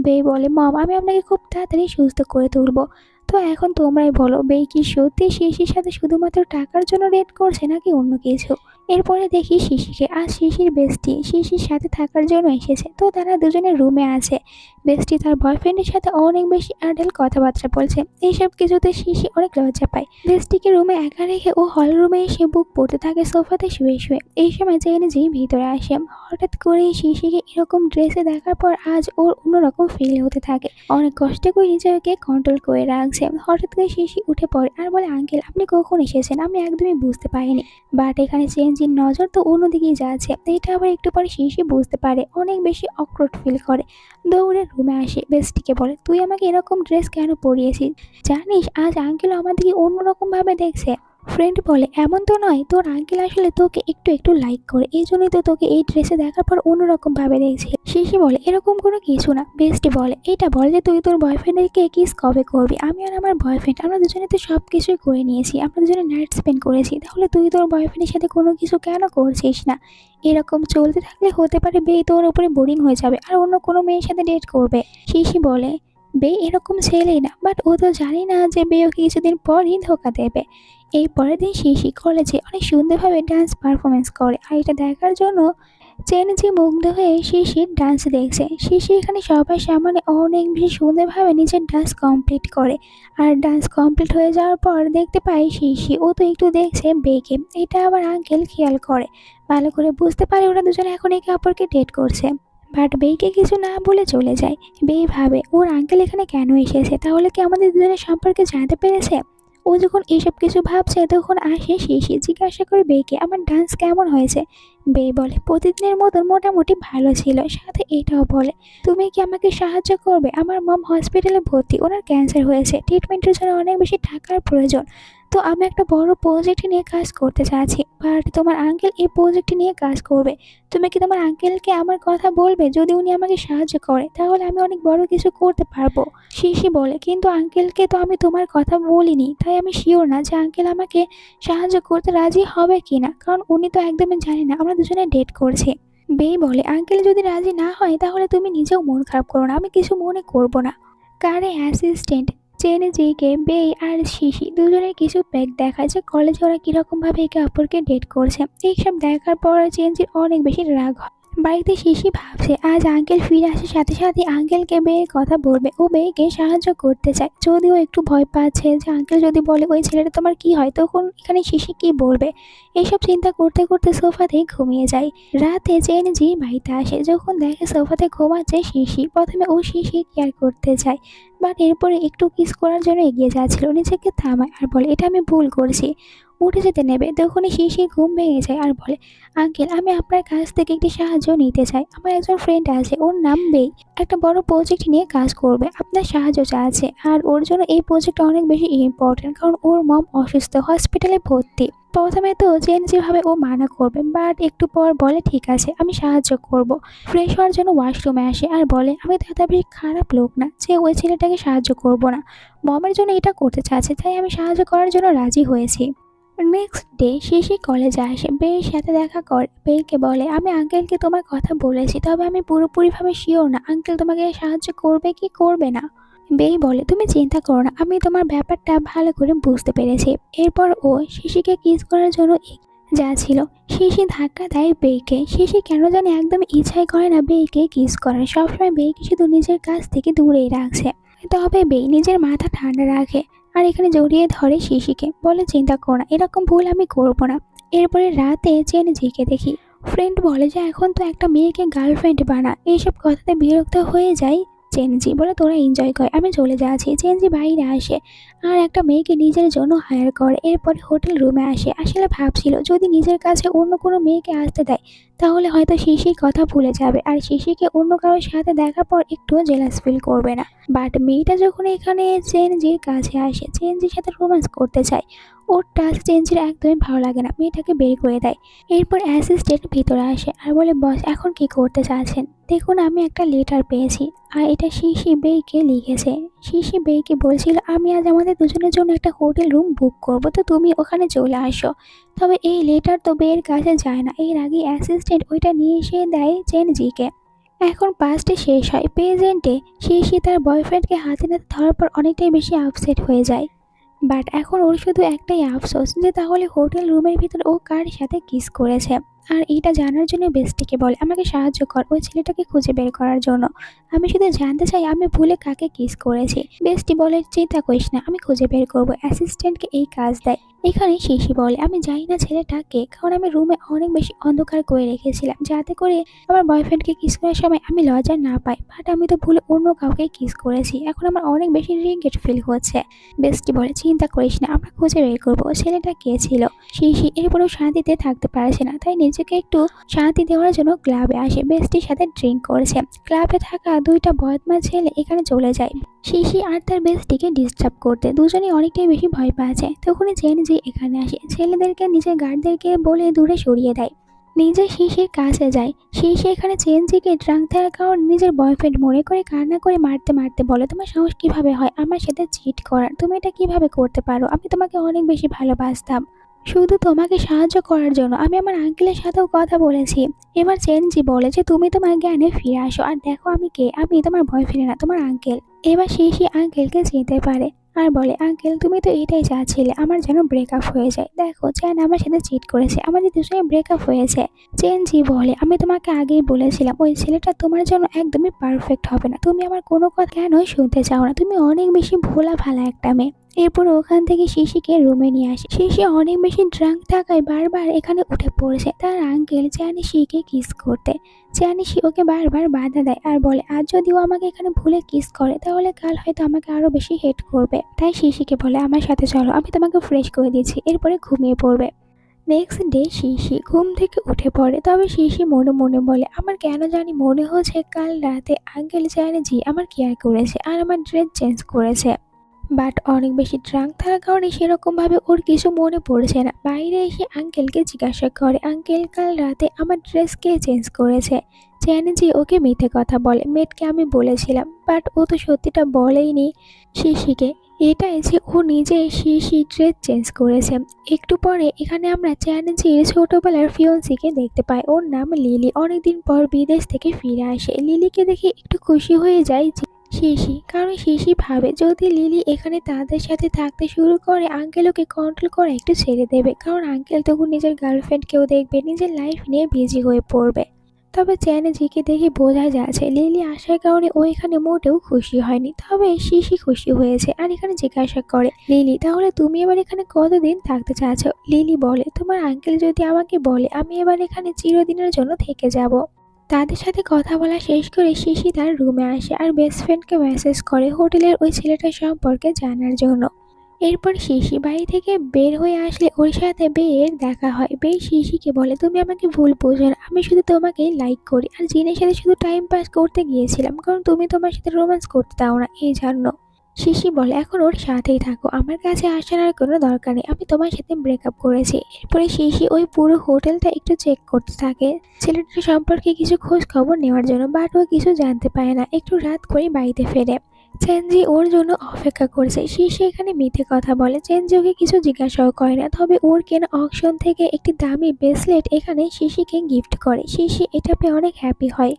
বে বলে, মম আমি আপনাকে খুব তাড়াতাড়ি সুস্থ করে তুলবো। তো এখন তোমরাই বলো বে কি সত্যি শিশির সাথে শুধুমাত্র টাকার জন্য ডেট করছে নাকি অন্য কিছু। এরপরে দেখি শিশিকে, আজ শিশির বেস্টি শিশির সাথে থাকার জন্য এসেছে। তো তারা দুজনের রুমে আছে। বেস্টি তার বয়ফ্রেন্ডের সাথে অনেক বেশি অ্যাডাল্ট কথাবার্তা বলছে, এইসব কিছুতে শিশি অনেক লজ্জা পায়। বেস্টিকে রুমে একা রেখে ও হল রুমে এসে বুক পড়তে থাকে সোফাতে শুয়ে শুয়ে। এই সময় জেনেজি ভিতরে আসে। হঠাৎ করে শিশিকে এরকম ড্রেসে দেখার পর আজ ওর অন্যরকম ফিল হতে থাকে, অনেক কষ্ট করে নিজেকে কন্ট্রোল করে রাখছে। হঠাৎ করে শিশি উঠে পড়ে আর বলে, আঙ্কেল আপনি কখন এসেছেন, আমি একদমই বুঝতে পারিনি। বাট এখানে চেঞ্জ চেনজির নজর তো অন্যদিকেই যাচ্ছে। এটা আবার একটু পরে শিশি বুঝতে পারে, অনেক বেশি অকওয়ার্ড ফিল করে। দৌড়ে রুমে আসে, বেস্টিকে বলে, তুই আমাকে এরকম ড্রেস কেন পরিয়েছিস? জানিস আজ আঙ্কেল আমাদেরকে অন্যরকম ভাবে দেখছে। ফ্রেন্ড বলে, এমন তো নয়, তোর আঙ্কেল আসলে তোকে একটু একটু লাইক করে, এই জন্যই তো তোকে এই ড্রেসে দেখার পর অন্যরকম ভাবে দেখছে। শিশি বলে, এরকম কোনো কিছু না। বেস্টি বলে, এটা বল যে তুই তোর বয়ফ্রেন্ডকে কিস কবে করবি? আমি আর আমার বয়ফ্রেন্ড আমরা দুজনে তো সব কিছুই করে নিয়েছি, আমরা দুজনে নাইট স্পেন্ড করেছি, তাহলে তুই তোর বয়ফ্রেন্ডের সাথে কোনো কিছু কেন করছিস না? এরকম চলতে থাকলে হতে পারে বে তোর উপরে বোরিং হয়ে যাবে আর অন্য কোনো মেয়ের সাথে ডেট করবে। শিশি বলে, বে এরকম ছেলেই না, বাট ও তো জানি না যে বে ওকে কিছুদিন পরই ধোকা দেবে। এই পরের দিন শিশি কলেজে অনেক সুন্দরভাবে ডান্স পারফরমেন্স করে, আর এটা দেখার জন্য চেনজি মুগ্ধ হয়ে শিশির ডান্স দেখছে। শিশি এখানে সবার সামনে অনেক বেশি সুন্দরভাবে নিজের ডান্স কমপ্লিট করে, আর ডান্স কমপ্লিট হয়ে যাওয়ার পর দেখতে পাই শিশি ও তো একটু দেখছে বেকে। এটা আবার আঙ্কেল খেয়াল করে, ভালো করে বুঝতে পারে ওরা দুজনে এখন একে অপরকে ডেট করছে। বাট বেইকে কিছু না বলে চলে যায়। বেই ভাবে ওর আঙ্কেল এখানে কেন এসেছে, তাহলে কি আমাদের দুজনের সম্পর্কে জানতে পেরেছে? ও যখন এসব কিছু ভাবছে তখন আসে শিশি, জিজ্ঞাসা করে বেকে, আমার ডান্স কেমন হয়েছে? বে বলে, প্রতিদিনের মতন মোটামুটি ভালো ছিল। সাথে এটাও বলে, তুমি কি আমাকে সাহায্য করবে? আমার মম হসপিটালে ভর্তি, ওনার ক্যান্সার হয়েছে, ট্রিটমেন্টের জন্য অনেক বেশি টাকার প্রয়োজন। তো আমি একটা বড় প্রজেক্ট নিয়ে কাজ করতে চাচ্ছি, বাট তোমার আঙ্কেল এই প্রজেক্ট নিয়ে কাজ করবে। তুমি কি তোমার আঙ্কেলকে আমার কথা বলবে? যদি উনি আমাকে সাহায্য করে তাহলে আমি অনেক বড় কিছু করতে পারবো। শিশি বলে, কিন্তু আঙ্কেলকে তো আমি তোমার কথা বলিনি, তাই আমি শিওর না যে আঙ্কেল আমাকে সাহায্য করতে রাজি হবে কিনা, কারণ উনি তো একদমই জানে না আমরা দুজনে ডেট করছি। বেই বলে, আঙ্কেল যদি রাজি না হয় তাহলে তুমি নিজেও মন খারাপ করো না, আমি কিছু মনে করব না। কারে অ্যাসিস্ট্যান্ট চেনজিকে বেই আর শিশি দুজনের কিছু প্যাক দেখায় যে কলেজে ওরা কীরকমভাবে একে অপরকে ডেট করছে। এইসব দেখার পর চেনজির অনেক বেশি রাগ হয়। বাড়িতে শিশি ভাবছে আজ আঙ্কেল ফিরে আসার সাথে সাথে আঙ্কেলকে বেয়ের কথা বলবে, ও বেইকে সাহায্য করতে চায়, যদিও একটু ভয় পাচ্ছে যে আঙ্কেল যদি বলে ওই ছেলেটা তোমার কি হয়, তখন এখানে শিশি কি বলবে। এইসব চিন্তা করতে করতে সোফাতেই ঘুমিয়ে যায়। রাতে চেনজি বাড়িতে আসে, যখন দেখে সোফাতে ঘুমাচ্ছে শিশি, প্রথমে ও শিশি কেয়ার করতে যায়, বাট এরপরে একটু কিস করার জন্য এগিয়ে যাচ্ছিল, নিজেকে থামায় আর বলে, এটা আমি ভুল করছি। উঠে যেতে নেবে তখনই শিশি ঘুম ভেঙে যায় আর বলে, আঙ্কেল আমি আপনার কাছ থেকে একটি সাহায্য নিতে চাই। আমার একজন ফ্রেন্ড আছে, ওর নাম বেই, একটা বড় প্রজেক্ট নিয়ে কাজ করবে, আপনার সাহায্য চাচ্ছে। আর ওর জন্য এই প্রজেক্টটা অনেক বেশি ইম্পর্টেন্ট, কারণ ওর মম অসুস্থ, হসপিটালে ভর্তি। প্রথমে তো যেভাবে ও মানা করবে, বাট একটু পর বলে, ঠিক আছে আমি সাহায্য করব। ফ্রেশ হওয়ার জন্য ওয়াশরুমে আসে আর বলে, আমি তো এত বেশি খারাপ লোক না যে ওই ছেলেটাকে সাহায্য করব না। মমের জন্য এটা করতে চাচ্ছে, তাই আমি সাহায্য করার জন্য রাজি হয়েছি। নেক্সট ডে শিশি কলেজে আসে, বের সাথে দেখা করে, বেরকে বলে, আমি আঙ্কেলকে তোমার কথা বলেছি, তবে আমি পুরোপুরিভাবে শিওর না আঙ্কেল তোমাকে সাহায্য করবে কি করবে না। বেই বলে, তুমি চিন্তা করো না, আমি তোমার ব্যাপারটা ভালো করে বুঝতে পেরেছি। এরপর ও শিশিকে কিস করার জন্য যাচ্ছিল, শিশি ধাক্কা দেয় বেইকে। শিশি কেন জানি একদম ইচ্ছাই করে না বেইকে কিস করার, সবসময় বেইকে শুধু নিজের কাছ থেকে দূরেই রাখছে। তবে বেই নিজের মাথা ঠান্ডা রাখে আর এখানে জড়িয়ে ধরে শিশিকে, বলে, চিন্তা করো না, এরকম ভুল আমি করবো না। এরপরে রাতে চেনজিকে দেখি, ফ্রেন্ড বলে যে এখন তো একটা মেয়েকে গার্লফ্রেন্ড বানা। এইসব কথাতে বিরক্ত হয়ে যায় চেনজি, বলে তোরা এনজয় কর, আমি চলে যাচ্ছি। চেনজি বাইরে আসে আর একটা মেয়েকে নিজের জন্য হায়ার করে। এরপরে হোটেল রুমে আসে, আসলে ভাবছিল যদি নিজের কাছে অন্য কোনো মেয়েকে আসতে দেয় তাহলে হয়তো শিশির কথা ভুলে যাবে আর শিশিকে অন্য কারোর সাথে দেখার পর একটুও জেলাস ফিল করবে না। বাট মেয়েটা যখন এখানে চেনজির কাছে আসে, চেনজির সাথে রোম্যান্স করতে চায়, ওর টাচ চেনজির একদমই ভালো লাগে না, মেয়েটাকে বের করে দেয়। এরপর অ্যাসিস্ট্যান্ট ভিতরে আসে আর বলে, বস এখন কি করতে চাচ্ছেন? দেখুন আমি একটা লেটার পেয়েছি, আর এটা শিশি বেইকে লিখেছে। শিশি বেইকে বলছিল আমি আজ আমাদের দুজনের জন্য একটা হোটেল রুম বুক করব, তো তুমি ওখানে চলে আসো। তবে এই লেটার তো বের কাছে যায় না, এর আগে অ্যাসিস্ট্যান্ট ওইটা নিয়ে এসে দেয় চেনজিকে। এখন পাস্টে শেষ হয়, প্রেজেন্টে শিশি তার বয়ফ্রেন্ডকে হাতে নাতে ধরার পর অনেকটাই বেশি আপসেট হয়ে যায়। বাট এখন ওর শুধু একটাই আফসোস যে তাহলে হোটেল রুমের ভিতর ও কার সাথে কিস করেছে। আর এটা জানার জন্য বেস্টিকে বলে আমাকে সাহায্য কর ওই ছেলেটাকে খুঁজে বের করার জন্য। আমি শুধু জানতে চাই আমি ভুলে কাকে কিস করেছি। বেস্টি বলে চিন্তা করিস না, আমি খুঁজে বের করবো। অ্যাসিস্ট্যান্টকে এই কাজ দেয়। এখানে শিশি বলে আমি জানি না ছেলেটাকে, কারণ আমি রুমে অনেক বেশি অন্ধকার করে রেখেছিলাম যাতে করে আমার বয়ফ্রেন্ডকে কিস করার সময় আমি লজ্জা না পাই। বাট আমি তো ভুলে অন্য কাউকে কিস করেছি, এখন আমার অনেক বেশি রিগ্রেট ফিল হচ্ছে। বেস্টি বলে চিন্তা করিস না, আমরা খুঁজে বের করবো ছেলেটা কে ছিল। শিশি এরপরেও শান্তিতে থাকতে পারছে না, তাই নিজেকে একটু শান্তি দেওয়ার জন্য ক্লাবে আসে। বেস্টির সাথে ড্রিঙ্ক করছে। ক্লাবে থাকা দুইটা বদমাশ ছেলে এখানে চলে যায় শিশি আর তার বেস্টিকে ডিস্টার্ব করতে। দুজনেই অনেকটাই বেশি ভয় পাচ্ছে। তখনই চেনজি এখানে আসে, ছেলেদেরকে নিজের গার্ডদেরকে বলে দূরে সরিয়ে দেয়। নিজে শিশির কাছে যায়। শিশি এখানে চেনজিকে ড্রাঙ্ক থাকার কারণে নিজের বয়ফ্রেন্ড মনে করে কান্না করে মারতে মারতে বলে তোমার সাহস কিভাবে হয় আমার সাথে চিট করার, তুমি এটা কিভাবে করতে পারো, আমি তোমাকে অনেক বেশি ভালোবাসতাম, শুধু তোমাকে সাহায্য করার জন্য আমি আমার আঙ্কেলের সাথেও কথা বলেছি। এবার চেনজি বলে যে তুমি তোমার জ্ঞানে ফিরে আসো আর দেখো আমি কে, আমি তোমার বয়ফ্রেন্ড না তোমার আঙ্কেল। এবার শিশি আঙ্কেলকে চিনতে পারে আর বলে আঙ্কেল তুমি তো এটাই চাচ্ছিলে আমার যেন ব্রেকআপ হয়ে যায়, দেখো চ্যান আমার সাথে চিট করেছে, আমাদের দুজনে ব্রেকআপ হয়েছে। চেনজি বলে আমি তোমাকে আগেই বলেছিলাম ওই ছেলেটা তোমার জন্য একদমই পারফেক্ট হবে না, তুমি আমার কোনো কথা কেনই শুনতে চাও না, তুমি অনেক বেশি ভোলা ভালা একটা মেয়ে। এরপর ওখান থেকে শিশিকে রুমে নিয়ে আসে। শিশি অনেক বেশি ড্রাঙ্ক থাকায় বারবার এখানে উঠে পড়েছে। তার আঙ্কেল চ্যানিশিকে কিস করতে, চ্যানিশি ওকে বারবার বাধা দেয় আর বলে আজ যদি ও আমাকে এখানে ভুলে কিস করে তাহলে কাল হয়তো আমাকে আরো বেশি হেট করবে। তাই শিশিকে বলে আমার সাথে চলো, আমি তোমাকে ফ্রেশ করে দিচ্ছি, এরপরে ঘুমিয়ে পড়বে। নেক্সট ডে শিশি ঘুম থেকে উঠে পড়ে, তবে শিশি মনে মনে বলে আমার কেন জানি মনে হচ্ছে কাল রাতে আঙ্কেল চ্যানেজি আমার কেয়ার করেছে আর আমার ড্রেস চেঞ্জ করেছে। বাট অনেক বেশি ড্রাঙ্ক থাকার কারণে সেরকমভাবে ওর কিছু মনে পড়ছে না। বাইরে এসে আঙ্কেলকে জিজ্ঞাসা করে আঙ্কেল কাল রাতে আমার ড্রেস কে চেঞ্জ করেছে। চ্যানেজি ওকে মিথ্যে কথা বলে, মেয়েটকে আমি বলেছিলাম, বাট ও তো সত্যিটা বলেইনি শিশিকে, এটাই যে ও নিজে শিশি ড্রেস চেঞ্জ করেছে। একটু পরে এখানে আমরা চ্যানেজির ছোটবেলার ফিয়ন্সিকে দেখতে পাই, ওর নাম লিলি। অনেকদিন পর বিদেশ থেকে ফিরে আসে। লিলিকে দেখে একটু খুশি হয়ে যায় শিশি, কারণ শিশি ভাবে যদি লিলি এখানে তাদের সাথে থাকতে শুরু করে আঙ্কেল ওকে কন্ট্রোল করে একটু ছেড়ে দেবে, কারণ আঙ্কেল তখন নিজের গার্লফ্রেন্ডকেও দেখবে, নিজের লাইফ নিয়ে বিজি হয়ে পড়বে। তবে চ্যানেজিকে দেখে বোঝা যাচ্ছে লিলি আসার কারণে ও এখানে মোটেও খুশি হয়নি, তবে শিশি খুশি হয়েছে। আর এখানে জিজ্ঞাসা করে লিলি তাহলে তুমি এবার এখানে কতদিন থাকতে চাচ্ছ। লিলি বলে তোমার আঙ্কেল যদি আমাকে বলে আমি এবার এখানে চিরদিনের জন্য থেকে যাব। তাদের সাথে কথা বলা শেষ করে শিশি তার রুমে আসে আর বেস্ট ফ্রেন্ডকে মেসেজ করে হোটেলের ওই ছেলেটার সম্পর্কে জানার জন্য। এরপর শিশি বাড়ি থেকে বের হয়ে আসলে ওর সাথে বের দেখা হয়। বে শিশিকে বলে তুমি আমাকে ভুল বোঝো না, আমি শুধু তোমাকে লাইক করি আর জিনের সাথে শুধু টাইম পাস করতে গিয়েছিলাম, কারণ তুমি তোমার সাথে রোম্যান্স করতে দাও না এই জন্য। শিশি বলে এখন ওর সাথেই থাকো, আমার কাছে আসার আর কোনো দরকার নেই, আমি তোমার সাথে ব্রেকআপ করেছি। এরপরে শিশি ওই পুরো হোটেলটা একটু চেক করতে থাকে ছেলেটার সম্পর্কে কিছু খোঁজ খবর নেওয়ার জন্য, বাট ও কিছু জানতে পারে না। একটু রাত করে বাড়িতে ফেরে। চেনজি ওর জন্য অপেক্ষা করছে। শিশি এখানে মিথ্যে কথা বলে, চেনজি ওকে কিছু জিজ্ঞাসাও করে না, তবে ওর কেনা অকশন থেকে একটি দামি ব্রেসলেট এখানে শিশিকে গিফট করে। শিশি এটা পেয়ে অনেক হ্যাপি হয়।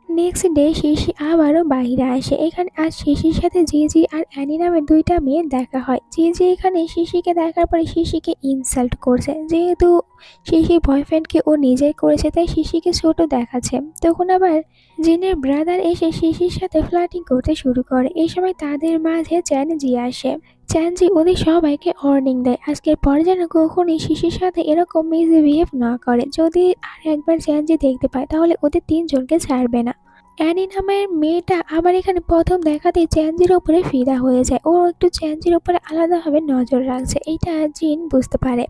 নেক্সট ডে শিশি আবারও বাইরে আসে। এখানে আজ শিশির সাথে জিজি আর অ্যানি নামের দুইটা মেয়ে দেখা হয়। জিজি এখানে শিশিকে দেখার পরে শিশিকে ইনসাল্ট করছে, যেহেতু শিশির বয়ফ্রেন্ডকে ও নিজেই করেছে তাই শিশিকে ছোট দেখাচ্ছে। তখন আবার জিনের ব্রাদার এসে শিশির সাথে ফ্লার্টিং করতে শুরু করে। এই সময় তাদের মাঝে চ্যানজি আসে। চ্যানজি ওদের সবাইকে ওয়ার্নিং দেয় আজকের পর যেন কখনই শিশির সাথে এরকম মিসবিহেভ না করে, যদি আর একবার চ্যানজি দেখতে পায় তাহলে ওদের তিনজনকে ছাড়বে না। অ্যানি নামের মেয়েটা আবার এখানে প্রথম দেখাতেই চ্যানজির ওপরে ফিদা হয়ে যায়, ও একটু চ্যানজির ওপরে আলাদাভাবে নজর রাখছে, এইটা জিন বুঝতে পারে।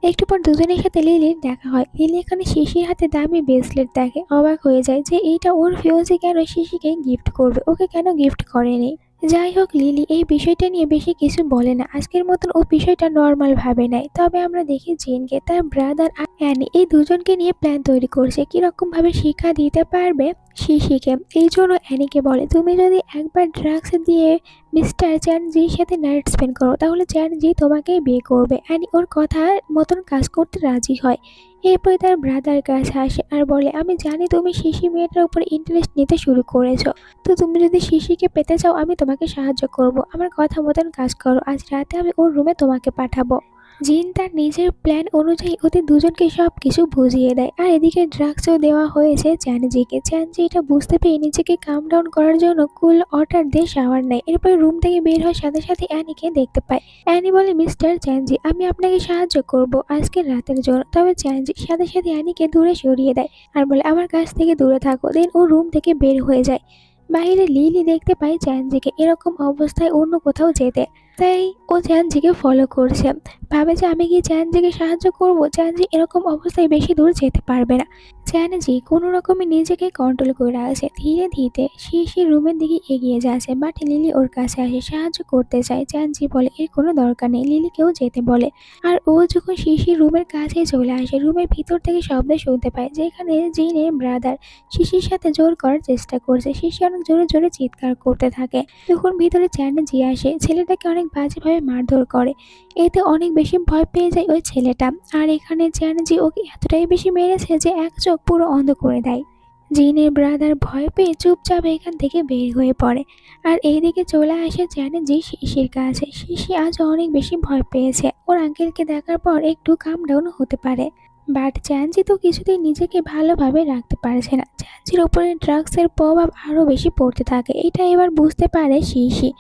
একটু পর দুজনের সাথে লিলির দেখা হয়। লিলি এখানে শিশির হাতে দামি ব্রেসলেট দেখে অবাক হয়ে যায় যে এইটা ওর ফিয়োন্সি কেন শিশিকে গিফট করবে, ওকে কেন গিফট করেনি। যাই হোক লিলি এই বিষয়টা নিয়ে বেশি কিছু বলে না, আজকের মতন ও বিষয়টা নর্মাল ভাবে নেয়। তবে আমরা দেখি জিনকে তার ব্রাদার আর অ্যানি এই দুজনকে নিয়ে প্ল্যান তৈরি করছে কিরকম ভাবে শিক্ষা দিতে পারবে শিশিকে। এই জন্য অ্যানিকে বলে তুমি যদি একবার ড্রাগস দিয়ে মিস্টার চ্যানজির সাথে নাইট স্পেন্ড করো তাহলে চ্যানজি তোমাকেই বিয়ে করবে। অ্যানি ওর কথার মতন কাজ করতে রাজি হয়। এরপরে তার ব্রাদার কাছে আসে আর বলে আমি জানি তুমি শিশি মেয়েটার উপর ইন্টারেস্ট নিতে শুরু করেছো, তো তুমি যদি শিশিকে পেতে চাও আমি তোমাকে সাহায্য করব, আমার কথা মতন কাজ করো, আজ রাতে আমি ওর রুমে তোমাকে পাঠাবো। জিন তার নিজের প্ল্যান অনুযায়ী ওদের দুজনকে সবকিছু বুঝিয়ে দেয়। আর এদিকে ড্রাগসও দেওয়া হয়েছে চ্যানজিকে। চ্যানজি এটা বুঝতে পেরে নিজেকে কাম ডাউন করার জন্য কুল ওয়াটার দিয়ে শাওয়ার নেয়। এরপর রুম থেকে বের হওয়ার সাথে সাথে অ্যানিকে দেখতে পায়। অ্যানি বলে, মিস্টার চ্যানজি, আমি আপনাকে সাহায্য করব আজকের রাতের জন্য। তবে চ্যানজি সাথে সাথে অ্যানিকে দূরে সরিয়ে দেয় আর বলে, আমার কাছ থেকে দূরে থাকো। দেন ও রুম থেকে বের হয়ে যায়। বাইরে লিলি দেখতে পায় চ্যানজিকে এরকম অবস্থায় অন্য কোথাও যেতে। তাই ও চ্যানজিকে ফলো করছে। ভাবে যে আমি কি চ্যানজিকে সাহায্য করব। চ্যানজি এরকম অবস্থায় বেশি দূর যেতে পারবে না। চ্যানজি কোনো রকমে নিজেকে কন্ট্রোল করে আছে। ধীরে ধীরে শিশির রুমের দিকে এগিয়ে যাচ্ছে। বাট লিলি ওর কাছে আসে, সাহায্য করতে চায়। চ্যানজি বলে এর কোনো দরকার নেই, লিলিকেও যেতে বলে। আর ও যখন শিশির রুমের কাছে চলে আসে, রুমের ভিতর থেকে শব্দ শুনতে পায় যেখানে জিনের ব্রাদার শিশির সাথে জোর করার চেষ্টা করছে। শিশি অনেক জোরে জোরে চিৎকার করতে থাকে। তখন ভিতরে চ্যানজি আসে, ছেলেটাকে অনেক বাজেভাবে মারধর করে। এতে অনেক বেশি ভয় পেয়ে যায় ওই ছেলেটা। আর এখানে চ্যানজি ওকে এতটাই বেশি মেরেছে যে এক চোখ পুরো অন্ধ করে দেয়। জিনের ব্রাদার ভয় পেয়ে চুপচাপ এখান থেকে বের হয়ে পড়ে। আর এইদিকে চলে আসে চ্যানজি শিশির কাছে। শিশি আজ অনেক বেশি ভয় পেয়েছে। ওর আঙ্কেলকে দেখার পর একটু কাম ডাউন হতে পারে। বাট চ্যানজি তো কিছুতেই নিজেকে ভালোভাবে রাখতে পারছে না। চ্যানজির উপরে ড্রাগসের প্রভাব আরও বেশি পড়তে থাকে। এটা এবার বুঝতে পারে শিশি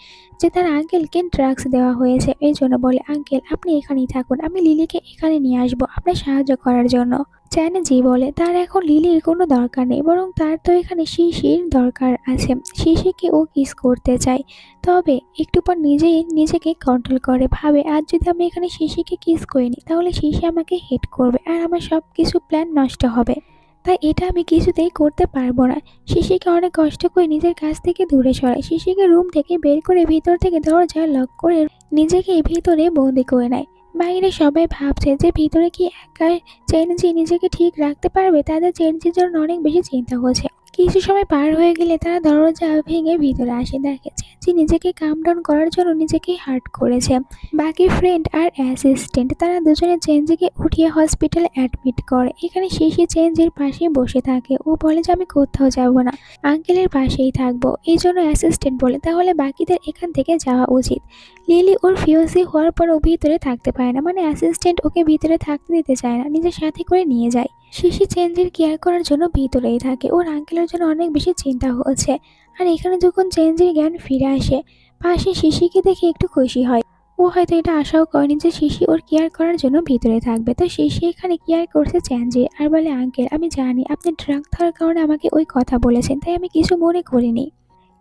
যে তার আঙ্কেলকে ড্রাগস দেওয়া হয়েছে। এই জন্য বলে, আঙ্কেল আপনি এখানেই থাকুন, আমি লিলিকে এখানে নিয়ে আসবো আপনার সাহায্য করার জন্য। চ্যানজি বলে তার এখন লিলির কোনো দরকার নেই, বরং তার তো এখানে শিশির দরকার আছে। শিশিকে ও কিস করতে চায়। তবে একটু পর নিজেই নিজেকে কন্ট্রোল করে। ভাবে আজ যদি আমি এখানে শিশিকে কিস করিনি তাহলে শিশি আমাকে হেট করবে আর আমার সব কিছু প্ল্যান নষ্ট হবে। তাই এটা আমি কিছুতেই করতে পারবো না। শিশিকে অনেক কষ্ট করে নিজের কাছ থেকে দূরে সরায়। শিশিকে রুম থেকে বের করে ভিতর থেকে দরজা লক করে নিজেকে ভিতরে বন্দি করে নেয়। বাইরে সবাই ভাবছে যে ভিতরে কি একা চ্যানজি নিজেকে ঠিক রাখতে পারবে। তাদের চ্যানজির জন্য অনেক বেশি চিন্তা হচ্ছে। কিছু সময় পার হয়ে গেলে তারা দরজা ভেঙে ভিতরে আসে। দেখে চ্যানজি নিজেকে কাম ডাউন করার জন্য নিজেকে হার্ট করেছে। বাকি ফ্রেন্ড আর অ্যাসিস্ট্যান্ট তারা দুজনে চ্যানজিকে উঠিয়ে হসপিটালে অ্যাডমিট করে। এখানে শিশি চ্যানজির পাশে বসে থাকে। ও বলে যে আমি কোথাও যাব না, আঙ্কেলের পাশেই থাকবো। এই জন্য অ্যাসিস্ট্যান্ট বলে তাহলে বাকিদের এখান থেকে যাওয়া উচিত। লিলি ওর ফিওসি হওয়ার পর ও ভিতরে থাকতে পারে না, মানে অ্যাসিস্ট্যান্ট ওকে ভিতরে থাকতে দিতে চায় না, নিজের সাথে করে নিয়ে যায়। শিশি চেঞ্জের কেয়ার করার জন্য ভিতরেই থাকে। ওর আঙ্কেলের জন্য অনেক বেশি চিন্তা হচ্ছে। আর এখানে যখন চেঞ্জের জ্ঞান ফিরে আসে, পাশে শিশিকে দেখে একটু খুশি হয়। ও হয়তো এটা আশাও করেনি যে শিশি ওর কেয়ার করার জন্য ভিতরে থাকবে। তো শিশি এখানে কেয়ার করছে চেঞ্জের আর বলে, আঙ্কেল আমি জানি আপনি ড্রাগ খাওয়ার কারণে আমাকে ওই কথা বলেছেন, তাই আমি কিছু মনে করিনি।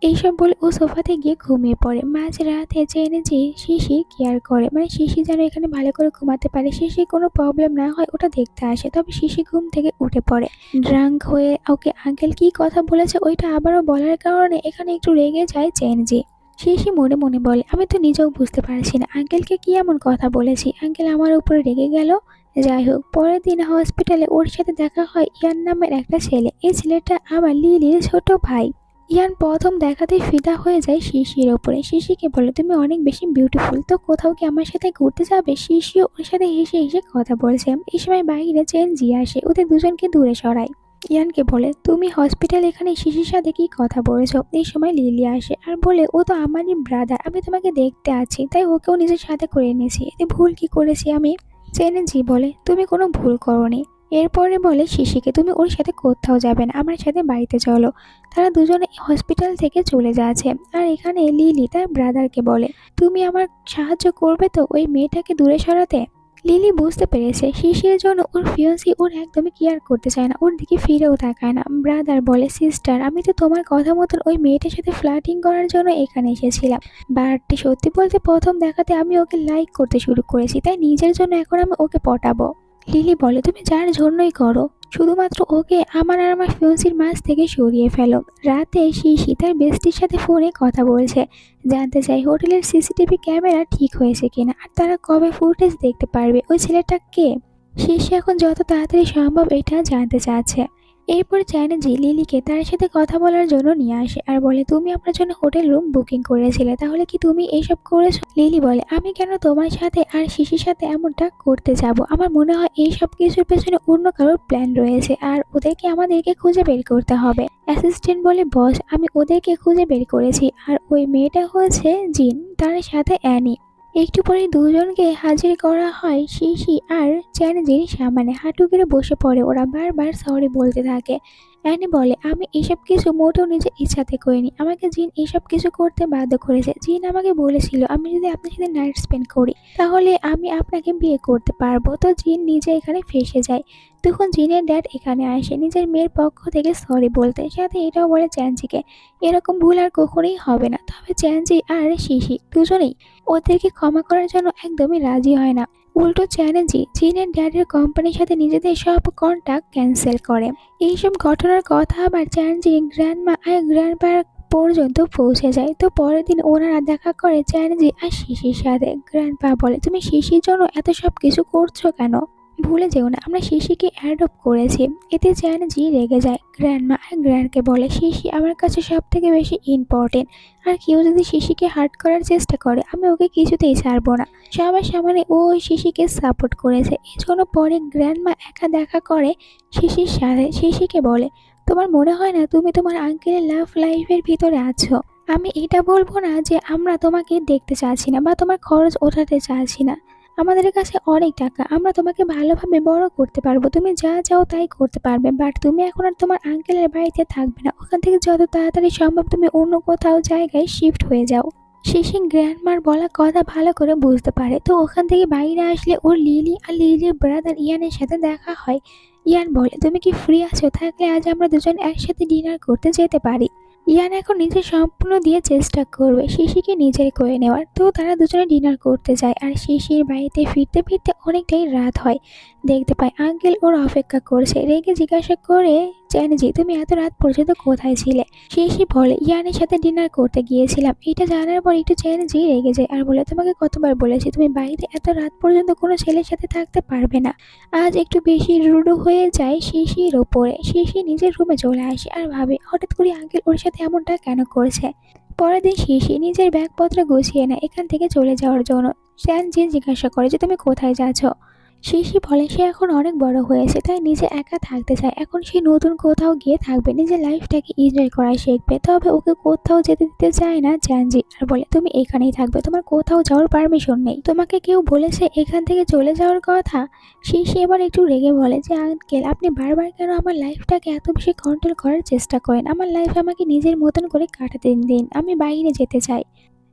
এইসব বলে ও সোফাতে গিয়ে ঘুমিয়ে পড়ে। মাঝরাতে জেনে যে শিশি কেয়ার করে, মানে শিশি যেন এখানে ভালো করে ঘুমাতে পারে, শিশি কোনো প্রবলেম না হয় ওটা দেখতে আসে। তবে শিশি ঘুম থেকে উঠে পড়ে ড্রাঙ্ক হয়ে। ওকে আঙ্কেল কি কথা বলেছে ওইটা আবারও বলার কারণে এখানে একটু রেগে যায় চেনজি। শিশি মনে মনে বলে, আমি তো নিজেও বুঝতে পারছি না আঙ্কেলকে কি এমন কথা বলেছি, আঙ্কেল আমার উপরে রেগে গেল। যাই হোক, পরের দিন হসপিটালে ওর সাথে দেখা হয় ইয়ান নামের একটা ছেলে। এই ছেলেটা আবার লিলির ছোট ভাই। ইয়ান প্রথম দেখাতেই ফিদা হয়ে যায় শিশির ওপরে। শিশিকে বলে, তুমি অনেক বেশি বিউটিফুল, তো কোথাও কি আমার সাথে ঘুরতে যাবে। শিশিও ওর সাথে হেসে হেসে কথা বলছে। এই সময় বাইরে চেনজি আসে, ওদের দুজনকে দূরে সরায়। ইয়ানকে বলে, তুমি হসপিটাল এখানে শিশির সাথে কি কথা বলেছ। এই সময় লিলি আসে আর বলে, ও তো আমারই ব্রাদার, আমি তোমাকে দেখতে আছি তাই ওকেও নিজের সাথে করে এনেছি, এতে ভুল কি করেছি আমি। চেনজি বলে, তুমি কোনো ভুল করোনি। এরপরে বলে শিশিকে, তুমি ওর সাথে কোথাও যাবে না, আমার সাথে বাড়িতে চলো। তারা দুজনে হসপিটাল থেকে চলে যাচ্ছে। আর এখানে লিলি তার ব্রাদারকে বলে, তুমি আমার সাহায্য করবে তো ওই মেয়েটাকে দূরে সরাতে। লিলি বুঝতে পেরেছে শিশির জন্য ওর ফিয়ন্সি ওর একদমই কেয়ার করতে চায় না, ওর দিকে ফিরেও তাকায় না। ব্রাদার বলে, সিস্টার আমি তো তোমার কথা মতন ওই মেয়েটার সাথে ফ্লার্টিং করার জন্য এখানে এসেছিলাম। বাটটি সত্যি বলতে প্রথম দেখাতে আমি ওকে লাইক করতে শুরু করেছি, তাই নিজের জন্য এখন আমি ওকে পটাবো। লিলি বলে, তুমি যার জন্যই করো, শুধুমাত্র ওকে আমার আর আমার ফিয়ন্সির মাঝ থেকে সরিয়ে ফেলো। রাতে শিশি তার বেস্টির সাথে ফোনে কথা বলছে, জানতে চাই হোটেলের সিসিটিভি ক্যামেরা ঠিক হয়েছে কিনা আর তারা কবে ফুটেজ দেখতে পারবে, ওই ছেলেটা কে। শিশি এখন যত তাড়াতাড়ি সম্ভব এটা জানতে চাচ্ছে। এরপর চ্যানেজি লিলিকে তার সাথে কথা বলার জন্য নিয়ে আসে আর বলে, তুমি আপনার জন্য হোটেল রুম বুকিং করেছিলে, তাহলে কি তুমি এইসব করেছো। লিলি বলে, আমি কেন তোমার সাথে আর শিশির সাথে এমনটা করতে যাব, আমার মনে হয় এই সব কিছুর পেছনে অন্য কারোর প্ল্যান রয়েছে আর ওদেরকে আমাদেরকে খুঁজে বের করতে হবে। অ্যাসিস্ট্যান্ট বলে, বস আমি ওদেরকে খুঁজে বের করেছি আর ওই মেয়েটা হচ্ছে জিন, তার সাথে অ্যানি। একটু পরে দুজনকে হাজির করা হয় শিশি আর চ্যানেজির সামনে। হাঁটু গেড়ে বসে পড়ে ওরা, বারবার সরি বলতে থাকে। অ্যানি বলে, আমি এসব কিছু মোটেও নিজের ইচ্ছাতে করিনি, আমাকে জিন এসব কিছু করতে বাধ্য করেছে। জিন আমাকে বলেছিল আমি যদি আপনার সাথে নাইট স্পেন্ড করি তাহলে আমি আপনাকে বিয়ে করতে পারবো। তো জিন নিজে এখানে ফেঁসে যায়। তখন জিনের ড্যাড এখানে আসে নিজের মেয়ের পক্ষ থেকে সরি বলতে, সাথে এটাও বলে চ্যানজিকে এরকম ভুল আর কখনোই হবে না। তবে চ্যানজি আর শিশি দুজনেই ওদেরকে ক্ষমা করার জন্য একদমই রাজি হয় না। উল্টো চ্যানেঞ্জি জিনের ড্যাডের কোম্পানির সাথে নিজেদের সব কন্ট্যাক্ট ক্যান্সেল করে। এইসব ঘটনার কথা আবার চ্যানেঞ্জির গ্র্যান্ডমা আর গ্র্যান্ডপার পর্যন্ত পৌঁছে যায়। তো পরের দিন ওনারা দেখা করে চ্যানেঞ্জি আর শিশির সাথে। গ্র্যান্ডপা বলে, তুমি শিশির জন্য এত সব কিছু করছো কেন? ভুলে যেও না আমরা শিশিকে অ্যাডপ্ট করেছি। এতে চ্যানেঞ্জি রেগে যায়। গ্র্যান্ডমা আর গ্র্যান্ডকে বলে, শিশি আমার কাছে সব থেকে বেশি ইম্পর্টেন্ট, আর কেউ যদি শিশিকে হার্ট করার চেষ্টা করে আমি ওকে কিছুতেই ছাড়বো না। সবার সামনে ও ওই শিশিকে সাপোর্ট করেছে। এই জন্য পরে গ্র্যান্ডমা একা দেখা করে শিশির সাথে। শিশিকে বলে, তোমার মনে হয় না তুমি তোমার আঙ্কেলের লাভ লাইফের ভিতরে আছো? আমি এটা বলবো না যে আমরা তোমাকে দেখতে চাচ্ছি না বা তোমার খরচ ওঠাতে চাচ্ছি না। আমাদের কাছে অনেক টাকা, আমরা তোমাকে ভালোভাবে বড় করতে পারবো, তুমি যা চাও তাই করতে পারবে। বাট তুমি এখন আর তোমার আঙ্কেলের বাড়িতে থাকবে না, ওখান থেকে যত তাড়াতাড়ি সম্ভব তুমি অন্য কোথাও জায়গায় শিফট হয়ে যাও। শিশি গ্র্যান্ডমার বলা কথা ভালো করে বুঝতে পারে। তো ওখান থেকে বাইরে আসলে ওর লিলি আর লিলির ব্রাদার ইয়ানের সাথে দেখা হয়। ইয়ান বলে, তুমি কি ফ্রি আছো? থাকলে আজ আমরা দুজন একসাথে ডিনার করতে যেতে পারি। ইয়ান এখন নিজের সম্পূর্ণ দিয়ে চেষ্টা করবে শিশিকে নিজের করে নেওয়ার। তো তারা দুজনে ডিনার করতে যায় আর শিশির বাড়িতে ফিরতে ফিরতে অনেকটাই রাত হয়। দেখতে পায় আঙ্কেল ওর অপেক্ষা করছে। রেগে জিজ্ঞাসা করে, চ্যানেজি তুমি এত রাত পর্যন্ত কোথায় ছিলে? শিশি বলে, ইয়ানের সাথে ডিনার করতে গিয়েছিলাম। এটা জানার পর একটু চ্যানেজি রেগে যায় আর বলে, তোমাকে কতবার বলেছি তুমি বাড়িতে এত রাত পর্যন্ত কোনো ছেলের সাথে থাকতে পারবে না। আজ একটু বেশি রুডো হয়ে যায় শিশির ওপরে। শিশি নিজের রুমে চলে আসে আর ভাবে হঠাৎ করে আঙ্কেল ওর সাথে এমনটা কেন করছে। পরের দিন শিশি নিজের ব্যাগপত্র গুছিয়ে নেয় এখান থেকে চলে যাওয়ার জন্য। চ্যানজি জিজ্ঞাসা করে যে তুমি কোথায় যাচ্ছ? শিশি বলে সে এখন অনেক বড় হয়েছে, তাই নিজে একা থাকতে চায়। এখন সে নতুন কোথাও গিয়ে থাকবে, নিজের লাইফটাকে এনজয় করা শিখবে। তবে ওকে কোথাও যেতে দিতে চায় না চ্যানজি আর বলে, তুমি এখানেই থাকবে, তোমার কোথাও যাওয়ার পারমিশন নেই। তোমাকে কেউ বলেছে এখান থেকে চলে যাওয়ার কথা? শিশি এবার একটু রেগে বলে যে আঙ্কেল আপনি বারবার কেন আমার লাইফটাকে এত বেশি কন্ট্রোল করার চেষ্টা করেন? আমার লাইফ আমাকে নিজের মতন করে কাটাতে দিন, আমি বাইরে যেতে চাই।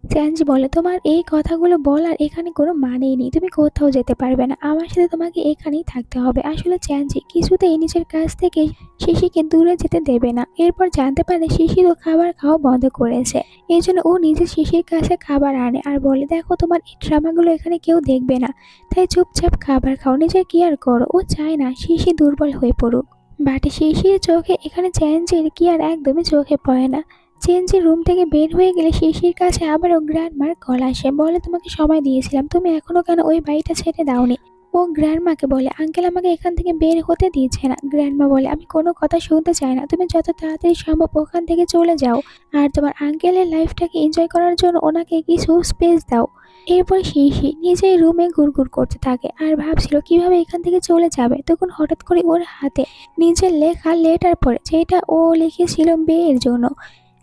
চ্যানজি বলে, তোমার এই কথাগুলো বলার এখানে কোনো মানেই নেই, তুমি কোথাও যেতে পারবে না, আমার সাথে তোমাকে এখানেই থাকতে হবে। আসলে চ্যানজি কিছুতেই নিজের কাছ থেকে শিশিকে দূরে যেতে দেবে না। এরপর জানতে পারে শিশিরও খাবার খাওয়া বন্ধ করেছে। এই জন্য ও নিজে শিশির কাছে খাবার আনে আর বলে, দেখো তোমার এই ড্রামাগুলো এখানে কেউ দেখবে না, তাই চুপচাপ খাবার খাও, নিজের কেয়ার করো। ও চায় না শিশি দুর্বল হয়ে পড়ুক। বাট শিশির চোখে এখানে চ্যানজির কেয়ার একদমই চোখে পড়ে না। চেঞ্জি রুম থেকে বের হয়ে গেলে শিশির কাছে আবারও গ্র্যান্ডমার কল আসে। বলে, তোমাকে সময় দিয়েছিলাম, তুমি এখনো কেন ওই বাড়িটা ছেড়ে দাওনি? ও গ্র্যান্ডমাকে বলে, আঙ্কেল আমাকে এখান থেকে বের হতে দিচ্ছে না। গ্র্যান্ডমা বলে, আমি কোনো কথা শুনতে চাই না, তুমি যত তাড়াতাড়ি সম্ভব ওখান থেকে চলে যাও আর তোমার আঙ্কেলের লাইফটাকে এনজয় করার জন্য ওনাকে কিছু স্পেস দাও। এরপর শিশি নিজেই রুমে ঘুরঘুর করতে থাকে আর ভাবছিল কিভাবে এখান থেকে চলে যাবে। তখন হঠাৎ করে ওর হাতে নিজের লেখা লেটার পড়ে, যেটা ও লিখেছিল বিয়ের জন্য।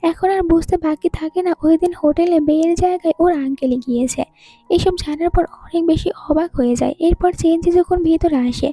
এখন আর বুঝতে বাকি থাকে না ওই দিন হোটেলে বিয়ের জায়গায় ওর আঙ্কেলই গিয়েছে। এসব জানার পর অনেক বেশি অবাক হয়ে যায়। এরপর চেঞ্জি যখন ভিতরে আসে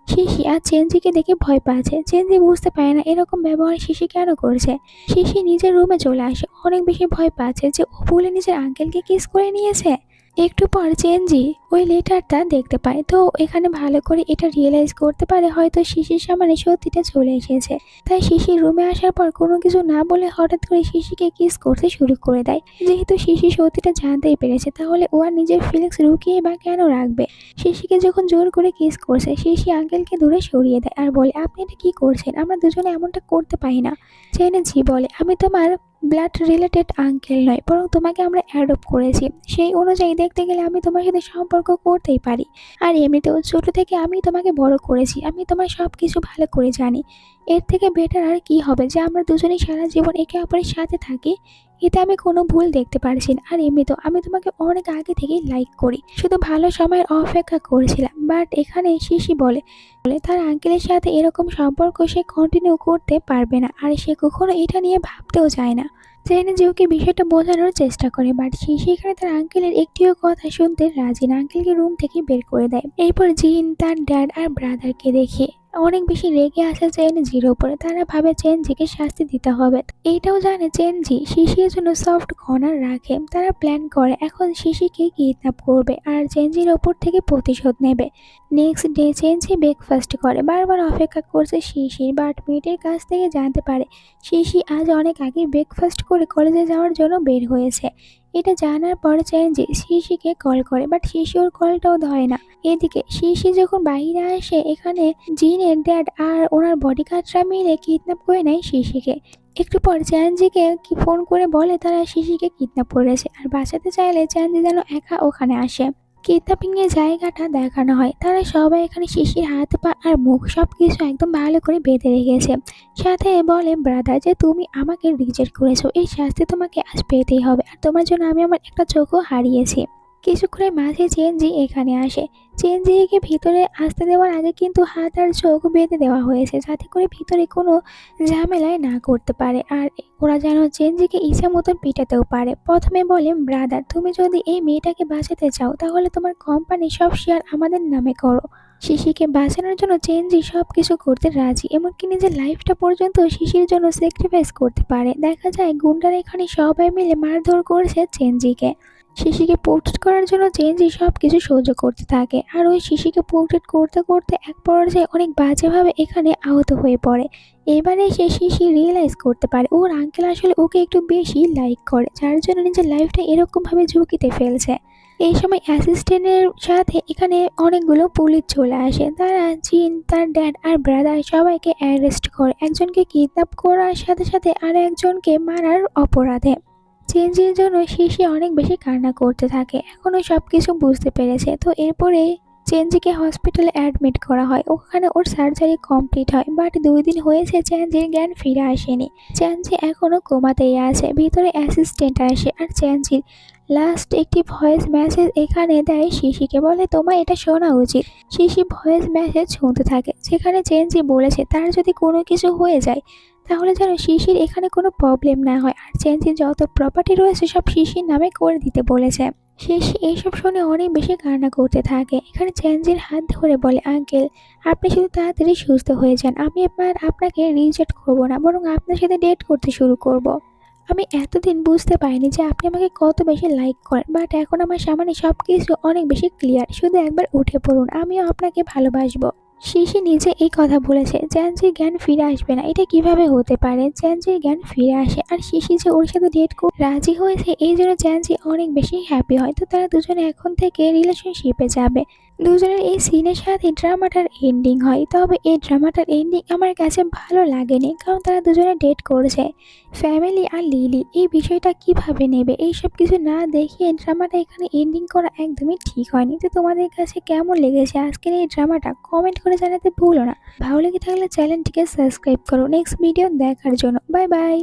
শিশি আর চেঞ্জিকে দেখে ভয় পাচ্ছে। চেঞ্জি বুঝতে পারে না এরকম ব্যবহার শিশি কেন করছে। শিশি নিজের রুমে চলে আসে, অনেক বেশি ভয় পাচ্ছে যে ও ভুলে নিজের আঙ্কেলকে কিস করে নিয়েছে। একটু পর চেঞ্জি ওই লেটারটা দেখতে পায়। তো এখানে ভালো করে এটা রিয়েলাইজ করতে পারে হয়তো শিশির সামনে সত্যিটা চলে এসেছে। তাই শিশির রুমে আসার পর কোনো কিছু না বলে হঠাৎ করে শিশিকে কিস করতে শুরু করে দেয়। যেহেতু শিশি সত্যিটা জানতেই পেরেছে তাহলে ও আর নিজের ফিলিংস লুকিয়ে বা কেন রাখবে। শিশিকে যখন জোর করে কিস করছে শিশি আঙ্কেলকে দূরে সরিয়ে দেয় আর বলে, আপনি এটা কি করছেন? আমরা দুজনে এমনটা করতে পারি না। চেনেছি বলে, আমি তোমার ব্লাড রিলেটেড আঙ্কেল নয়, বরং তোমাকে আমরা অ্যাডপ্ট করেছি। সেই অনুযায়ী দেখতে গেলে আমি তোমার সাথে সম্পর্ক করতেই পারি। আর এমনিতেও ছোট থেকে আমি তোমাকে বড় করেছি, আমি তোমার সব কিছু ভালো করে জানি। এর থেকে বেটার আর কি হবে যে আমরা দুজনেই সারা জীবন একে অপরের সাথে থাকি। এতে আমি কোনো ভুল দেখতে পারছি না। আর এমনিতেও আমি তোমাকে অনেক আগে থেকেই লাইক করি, শুধু ভালো সময়ের অপেক্ষা করেছিলাম। বাট এখানে শিশি বলে বলে তার আঙ্কেলের সাথে এরকম সম্পর্ক সে কন্টিনিউ করতে পারবে না, আর সে কখনো এটা নিয়ে ভাবতেও চায় না। চেনজি ওকে বিষয়টা বোঝানোর চেষ্টা করে, বাট সেখানে তার আঙ্কেলের একটিও কথা শুনতে রাজি না, আঙ্কেলকে রুম থেকে বের করে দেয়। এরপর জিন তার ড্যাড আর ব্রাদারকে দেখে অনেক বেশি রেগে আসে চেনজির ওপরে। তারা ভাবে চেনজিকে শাস্তি দিতে হবে। এইটাও জানে চেনজি শিশির জন্য সফট কর্নার রাখে। তারা প্ল্যান করে এখন শিশিকে কিডন্যাপ করবে আর চেনজির ওপর থেকে প্রতিশোধ নেবে। নেক্সট ডে চেনজি ব্রেকফাস্ট করে, বারবার অপেক্ষা করছে শিশির, বাট মেয়েটির কাছ থেকে জানতে পারে শিশি আজ অনেক আগে ব্রেকফাস্ট করে কলেজে যাওয়ার জন্য বের হয়েছে। এটা জানার পর চেনজি শিশিকে কল করে, বাট শিশি ওর কলটাও ধরে না। এদিকে শিশি যখন বাইরে আসে, এখানে জিনের ড্যাড আর ওনার বডিগার্ডরা মিলে কিডন্যাপ করে নেয় শিশিকে। একটু পর চ্যানজিকে কি ফোন করে বলে তারা শিশিকে কিডন্যাপ করেছে আর বাঁচাতে চাইলে চ্যানজি যেন একা ওখানে আসে। কিডন্যাপিং এর জায়গাটা দেখানো হয়। তারা সবাই এখানে শিশির হাত পা আর মুখ সবকিছু একদম ভালো করে বেঁধে রেখেছে। সাথে বলে ব্রাদার যে তুমি আমাকে রিজেক্ট করেছো, এই শাস্তি তোমাকে আজ পেতেই হবে, আর তোমার জন্য আমি আমার একটা চোখও হারিয়েছি। কিছুক্ষণের মাঝে চেনজি এখানে আসে। চেনজিকে ভিতরে আসতে দেওয়ার আগে কিন্তু হাত আর চোখ বেঁধে দেওয়া হয়েছে, যাতে করে ভিতরে কোনো ঝামেলায় না করতে পারে আর ওরা যেন চেনজিকে ইচ্ছা মতন পিটাতেও পারে। প্রথমে বলে ব্রাদার তুমি যদি এই মেয়েটাকে বাঁচাতে চাও তাহলে তোমার কোম্পানি সব শেয়ার আমাদের নামে করো। শিশিকে বাঁচানোর জন্য চেনজি সব কিছু করতে রাজি, এমনকি নিজের লাইফটা পর্যন্ত শিশির জন্য স্যাক্রিফাইস করতে পারে। দেখা যায় গুন্ডারা এখানে সবাই মিলে মারধর করছে চেনজিকে। শিশিকে পোর্ট্রেট করার জন্য চেনজি সব কিছু সহ্য করতে থাকে আর ওই শিশিকে পোর্ট্রেট করতে করতে এক পর্যায়ে অনেক বাজেভাবে এখানে আহত হয়ে পড়ে। এবারে সে শিশি রিয়েলাইজ করতে পারে ওর আঙ্কেল আসলে ওকে একটু বেশি লাইক করে, যার জন্য নিজের লাইফটা এরকমভাবে ঝুঁকিতে ফেলছে। এই সময় অ্যাসিস্ট্যান্টের সাথে এখানে অনেকগুলো পুলিশ চলে আসে। তারা জিন তার ড্যাড আর ব্রাদার সবাইকে অ্যারেস্ট করে, একজনকে কিডন্যাপ করার সাথে সাথে আর একজনকে মারার অপরাধে। চেঞ্জের জন্য শিশি অনেক বেশি কান্না করতে থাকে। এখনও সব কিছু বুঝতে পেরেছে। তো এরপরে চেঞ্জিকে হসপিটালে অ্যাডমিট করা হয়, ওখানে ওর সার্জারি কমপ্লিট হয়। বাট 2 দিন হয়েছে চেঞ্জির জ্ঞান ফিরে আসেনি। চেঞ্জি এখনও কোমাতেই আছে। ভিতরে অ্যাসিস্ট্যান্ট আসে আর চেঞ্জির লাস্ট একটি ভয়েস মেসেজ এখানে দেয় শিশিকে, বলে তোমার এটা শোনা উচিত। শিশি ভয়েস মেসেজ শুনতে থাকে, যেখানে চেঞ্জি বলেছে তার যদি কোনো কিছু হয়ে যায় তাহলে যেন শিশির এখানে কোনো প্রবলেম না হয়, আর চেঞ্জির যত প্রপার্টি রয়েছে সব শিশির নামে করে দিতে বলেছে। শিশি এইসব শুনে অনেক বেশি কান্না করতে থাকে। এখানে চেঞ্জির হাত ধরে বলে আঙ্কেল আপনি শুধু তাড়াতাড়ি সুস্থ হয়ে যান, আমি এবার আপনাকে রিজেক্ট করব না, বরং আপনার সাথে ডেট করতে শুরু করব। আমি এতদিন বুঝতে পারিনি যে আপনি আমাকে কত বেশি লাইক করেন, বাট এখন আমার সামনে সব কিছু অনেক বেশি ক্লিয়ার। শুধু একবার উঠে পড়ুন, আমিও আপনাকে ভালোবাসবো। শিশি নিজে এই কথা বলেছে চ্যানজির জ্ঞান ফিরে আসবে না, এটা কিভাবে হতে পারে? চ্যানজির জ্ঞান ফিরে আসে আর শিশি যে ওর সাথে ডেট করতে রাজি হয়েছে, এই জন্য চ্যানজি অনেক বেশি হ্যাপি হয়। তো তারা দুজনে এখন থেকে রিলেশনশিপে যাবে। দুজনের এই সিনের সাথে ড্রামাটার এন্ডিং হয়। তবে এই ড্রামাটার এন্ডিং আমার কাছে ভালো লাগেনি, কারণ তারা দুজনে ডেট করছে। ফ্যামিলি আর লিলি এই বিষয়টা কিভাবে নেবে, এইসব কিছু না দেখিয়ে ড্রামাটা এখানে এন্ডিং করা একদমই ঠিক হয়নি। তো তোমাদের কাছে কেমন লেগেছে আজকের এই ড্রামাটা কমেন্ট করে জানাতে ভুলো না। ভালো লেগে থাকলে চ্যানেলটিকে সাবস্ক্রাইব করো নেক্সট ভিডিও দেখার জন্য। Bye bye.